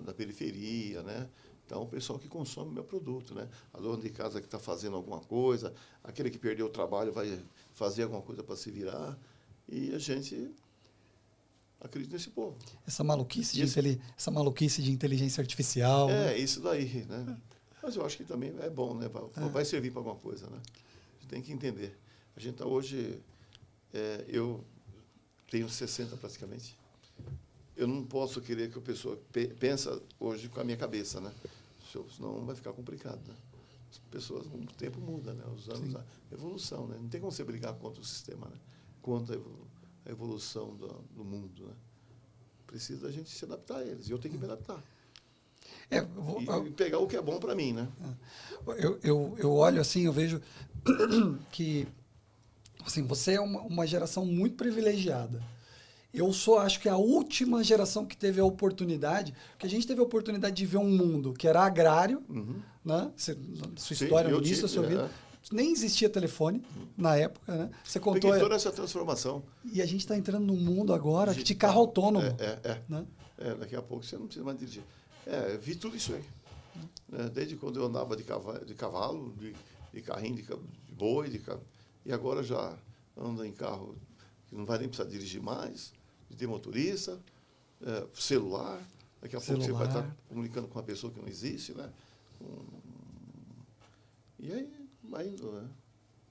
da periferia, né? Então, o pessoal que consome o meu produto, né? A dona de casa que está fazendo alguma coisa, aquele que perdeu o trabalho vai fazer alguma coisa para se virar. E a gente acredito nesse povo. Essa maluquice, essa maluquice de inteligência artificial. Né? Isso daí, né? Mas eu acho que também é bom, né? Vai servir para alguma coisa, né? Você tem que entender. A gente está hoje... eu tenho 60 praticamente. Eu não posso querer que a pessoa pensa hoje com a minha cabeça, né? Senão vai ficar complicado, né? As pessoas, o tempo muda, né? Os anos, Sim. a evolução, né? Não tem como você brigar contra o sistema, né? Contra a evolução do mundo, né? Precisa a gente se adaptar a eles. E eu tenho que me adaptar. E pegar o que é bom para mim, né? Eu olho assim, eu vejo que assim, você é uma geração muito privilegiada. Eu acho que a última geração que teve a oportunidade, que a gente teve a oportunidade de ver um mundo que era agrário, né? Sua história no início da sua vida. Nem existia telefone na época, né? Você contou. Peguei toda essa transformação. E a gente está entrando num mundo agora de carro autônomo. Né? Daqui a pouco você não precisa mais dirigir. Vi tudo isso aí. Desde quando eu andava de cavalo, de carrinho, de boi, e agora já ando em carro que não vai nem precisar dirigir mais, de ter motorista, celular. Daqui a pouco você vai estar comunicando com uma pessoa que não existe, né? E aí, vai indo, né?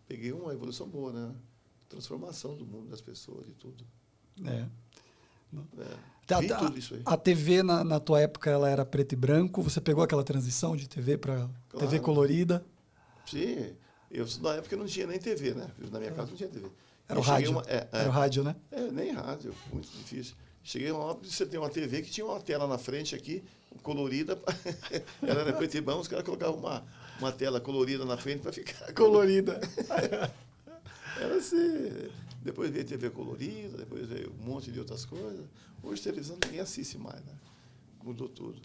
Peguei uma evolução boa, né? Transformação do mundo das pessoas, de tudo. Vi tudo isso aí. A TV, na tua época, ela era preto e branco. Você pegou aquela transição de TV para TV colorida? Sim. Na época não tinha nem TV, né? Na minha casa não tinha TV. Era o rádio. Era o rádio, né? Nem rádio. Muito difícil. Cheguei uma hora de você ter uma TV que tinha uma tela na frente aqui, colorida. Ela era preto e branco, os caras colocavam uma tela colorida na frente para ficar colorida. Era assim. Depois veio TV colorida, depois veio um monte de outras coisas. Hoje televisão ninguém assiste mais, né? Mudou tudo.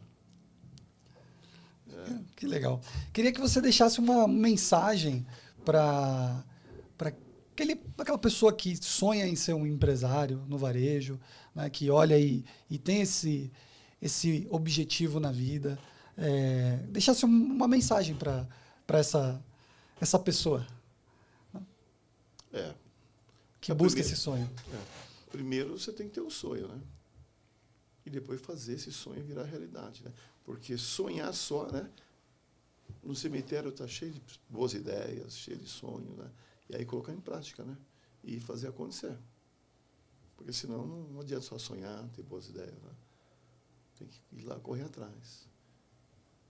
Que legal. Queria que você deixasse uma mensagem para aquela pessoa que sonha em ser um empresário no varejo, né, que olha e tem esse objetivo na vida. Deixasse uma mensagem para essa pessoa. Que busca esse sonho. Primeiro você tem que ter o sonho, né? E depois fazer esse sonho virar realidade, né? Porque sonhar só, né? No cemitério está cheio de boas ideias, cheio de sonhos, né? E aí colocar em prática, né? E fazer acontecer. Porque senão não adianta só sonhar, ter boas ideias, né? Tem que ir lá correr atrás.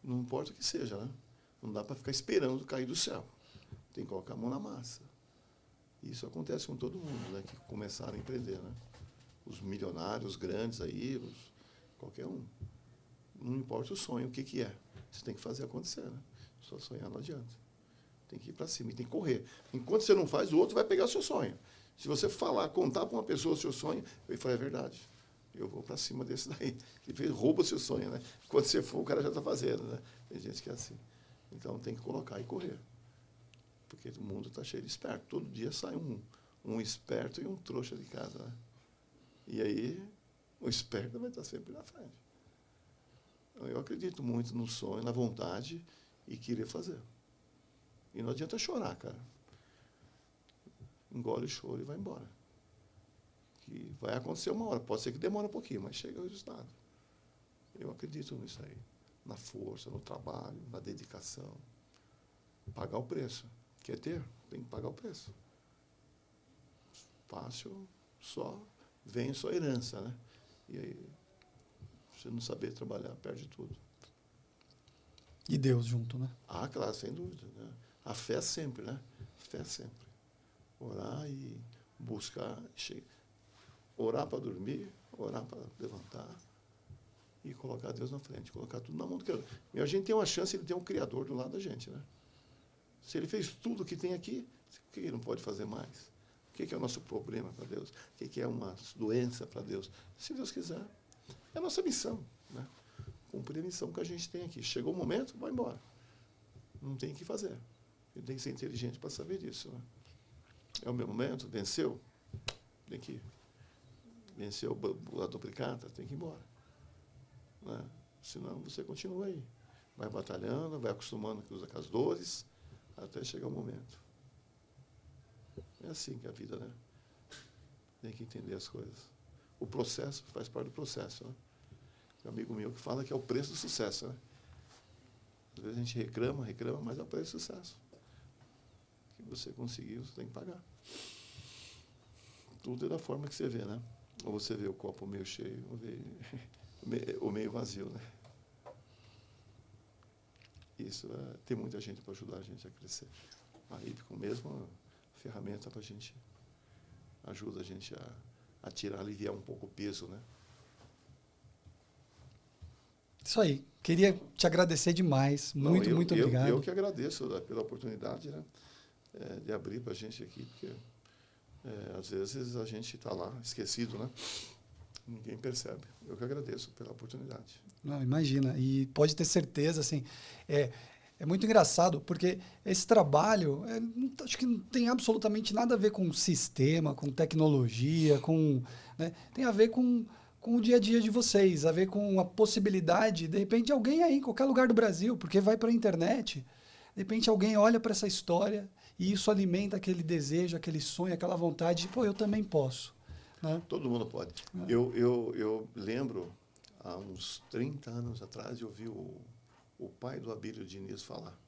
Não importa o que seja, né? Não dá para ficar esperando cair do céu. Tem que colocar a mão na massa. Isso acontece com todo mundo, né? Que começaram a empreender, né? Os milionários, os grandes aí, qualquer um. Não importa o sonho, o que é. Você tem que fazer acontecer, né? Só sonhar não adianta. Tem que ir para cima, tem que correr. Enquanto você não faz, o outro vai pegar o seu sonho. Se você contar para uma pessoa o seu sonho, ele fala, é verdade. Eu vou para cima desse daí. Ele rouba o seu sonho, né? Quando você for, o cara já está fazendo, né? Tem gente que é assim. Então, tem que colocar e correr. Porque o mundo está cheio de esperto. Todo dia sai um esperto e um trouxa de casa, né? E aí, o esperto vai estar sempre na frente. Eu acredito muito no sonho, na vontade e querer fazer. E não adianta chorar, cara. Engole o choro e vai embora. Que vai acontecer uma hora. Pode ser que demore um pouquinho, mas chega o resultado. Eu acredito nisso aí. Na força, no trabalho, na dedicação. Pagar o preço. Quer ter? Tem que pagar o preço. Fácil, vem só herança, né? E aí, você não saber trabalhar, perde tudo. E Deus junto, né? Claro, sem dúvida. Né? A fé sempre, né? Fé sempre. Orar e buscar. Orar para dormir, orar para levantar e colocar Deus na frente, colocar tudo na mão do Criador. E a gente tem uma chance, ele tem um Criador do lado da gente, né? Se ele fez tudo que tem aqui, o que ele não pode fazer mais? O que é o nosso problema para Deus? O que é uma doença para Deus? Se Deus quiser. É a nossa missão, né? Cumprir a missão que a gente tem aqui. Chegou o momento, vai embora. Não tem o que fazer. Ele tem que ser inteligente para saber disso, né? É o meu momento, venceu, tem que ir. Venceu a duplicata, tem que ir embora. Né? Senão você continua aí. Vai batalhando, vai acostumando com as dores, até chegar o momento. É assim que é a vida, né? Tem que entender as coisas. o processo faz parte do processo. Né? Tem um amigo meu que fala que é o preço do sucesso. Né? Às vezes a gente reclama, mas é o preço do sucesso. O que você conseguiu, você tem que pagar. Tudo é da forma que você vê, né? Ou você vê o copo meio cheio, ou vê o meio vazio, né? Isso, tem muita gente para ajudar a gente a crescer. A Ipcom mesmo, a ferramenta para a gente, ajuda a gente a tirar, aliviar um pouco o peso, né? Isso aí. Queria te agradecer demais. Muito obrigado. Eu que agradeço pela oportunidade, né? De abrir para a gente aqui, porque às vezes a gente está lá esquecido, né? Ninguém percebe. Eu que agradeço pela oportunidade. Não, imagina. E pode ter certeza, assim, é muito engraçado, porque esse trabalho, acho que não tem absolutamente nada a ver com sistema, com tecnologia, né? Tem a ver com o dia a dia de vocês, a ver com a possibilidade, de repente, alguém aí, em qualquer lugar do Brasil, porque vai para a internet, de repente alguém olha para essa história e isso alimenta aquele desejo, aquele sonho, aquela vontade de, pô, eu também posso. Né? Todo mundo pode. Eu lembro, há uns 30 anos atrás, eu vi o pai do Abílio Diniz falar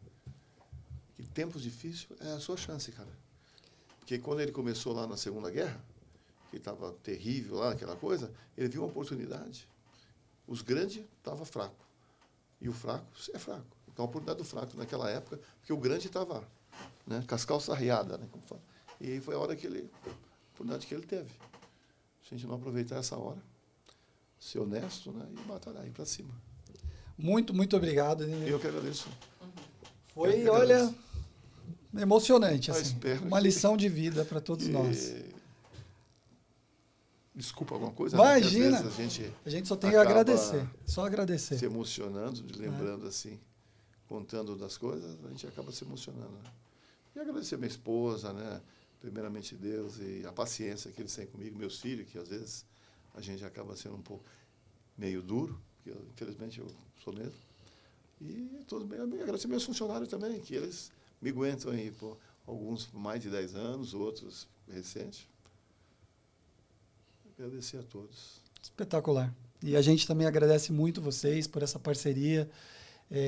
que tempos difíceis é a sua chance, cara. Porque quando ele começou lá na Segunda Guerra, que estava terrível lá, aquela coisa, ele viu uma oportunidade. Os grandes estavam fracos. E o fraco é fraco. Então, a oportunidade do fraco naquela época, porque o grande estava, né, com as calças arriadas, né, como fala. E aí foi a hora a oportunidade que ele teve. Se a gente não aproveitar essa hora, ser honesto, né, e batalhar, ir para cima. Muito obrigado. Eu que agradeço. Foi, olha, emocionante, assim. Uma que... lição de vida para todos nós. Desculpa alguma coisa? Imagina. Né? A gente só tem que agradecer. Só agradecer. Se emocionando, lembrando assim, contando das coisas, a gente acaba se emocionando. Né? E agradecer a minha esposa, né? Primeiramente Deus e a paciência que eles têm comigo, meus filhos, que às vezes a gente acaba sendo um pouco meio duro, porque infelizmente eu sou mesmo. E agradecer meus funcionários também, que eles me aguentam aí, por alguns por mais de 10 anos, outros recentes. Agradecer a todos. Espetacular. E a gente também agradece muito vocês por essa parceria.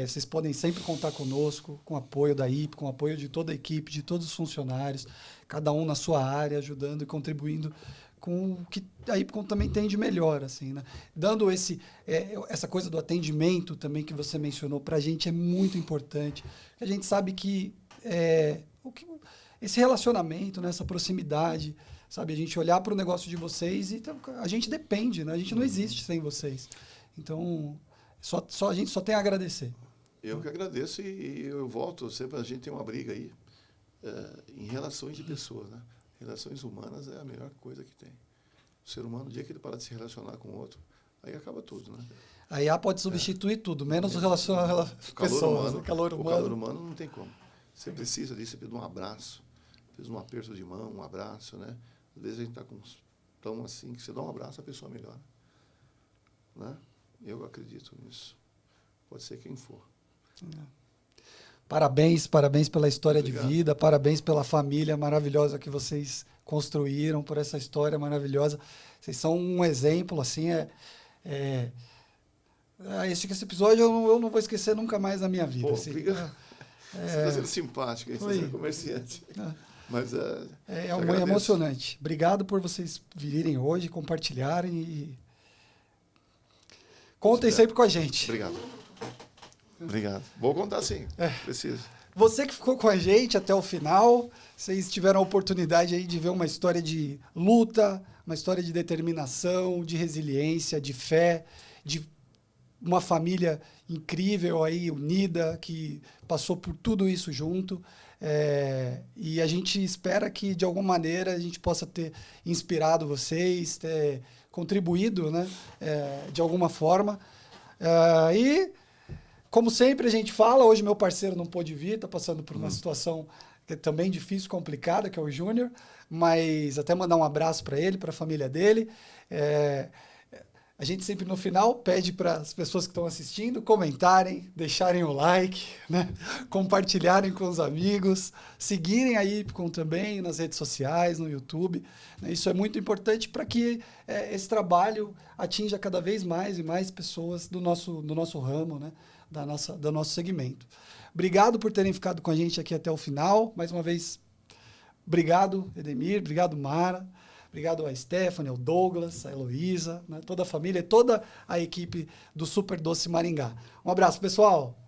Vocês podem sempre contar conosco, com o apoio da IP, com o apoio de toda a equipe, de todos os funcionários, cada um na sua área, ajudando e contribuindo com o que a IPCOM também tem de melhor, assim, né? Dando essa coisa do atendimento também que você mencionou, para a gente é muito importante. A gente sabe que esse relacionamento, né, essa proximidade, sabe, a gente olhar para o negócio de vocês e a gente depende, né? A gente não existe sem vocês. Então, a gente só tem a agradecer. Eu que agradeço e eu volto sempre, a gente tem uma briga aí em relações de pessoas, né? Relações humanas é a melhor coisa que tem. O ser humano, no dia que ele para de se relacionar com o outro, aí acaba tudo, né? A IA pode substituir tudo, menos o relacionamento com pessoas. O calor humano não tem como. Você precisa disso, você precisa de um abraço, precisa de um aperto de mão, um abraço, né? Às vezes a gente está tão assim, que você dá um abraço, a pessoa melhora. Né? Eu acredito nisso. Pode ser quem for. Parabéns pela história Obrigado. De vida, parabéns pela família maravilhosa que vocês construíram, por essa história maravilhosa. Vocês são um exemplo, assim, esse episódio eu não vou esquecer nunca mais na minha vida. Pô, assim. Você está sendo simpático, você é comerciante. Mas é muito emocionante. Obrigado por vocês virem hoje, compartilharem e contem sempre com a gente. Obrigado. Vou contar sim. Preciso. Você que ficou com a gente até o final, vocês tiveram a oportunidade aí de ver uma história de luta, uma história de determinação, de resiliência, de fé, de uma família incrível aí, unida, que passou por tudo isso junto. E a gente espera que, de alguma maneira, a gente possa ter inspirado vocês, ter contribuído, né, de alguma forma. E, como sempre a gente fala, hoje meu parceiro não pôde vir, está passando por uma situação que é também difícil, complicada, que é o Júnior, mas até mandar um abraço para ele, para a família dele. A gente sempre no final pede para as pessoas que estão assistindo comentarem, deixarem o like, né? Compartilharem com os amigos, seguirem a Ipcom também nas redes sociais, no YouTube. Né? Isso é muito importante para que esse trabalho atinja cada vez mais e mais pessoas do nosso ramo, né? Do nosso segmento. Obrigado por terem ficado com a gente aqui até o final. Mais uma vez, obrigado, Edemir, obrigado, Mara. Obrigado a Stephanie, ao Douglas, a Heloísa, né, toda a família e toda a equipe do Super Doce Maringá. Um abraço, pessoal!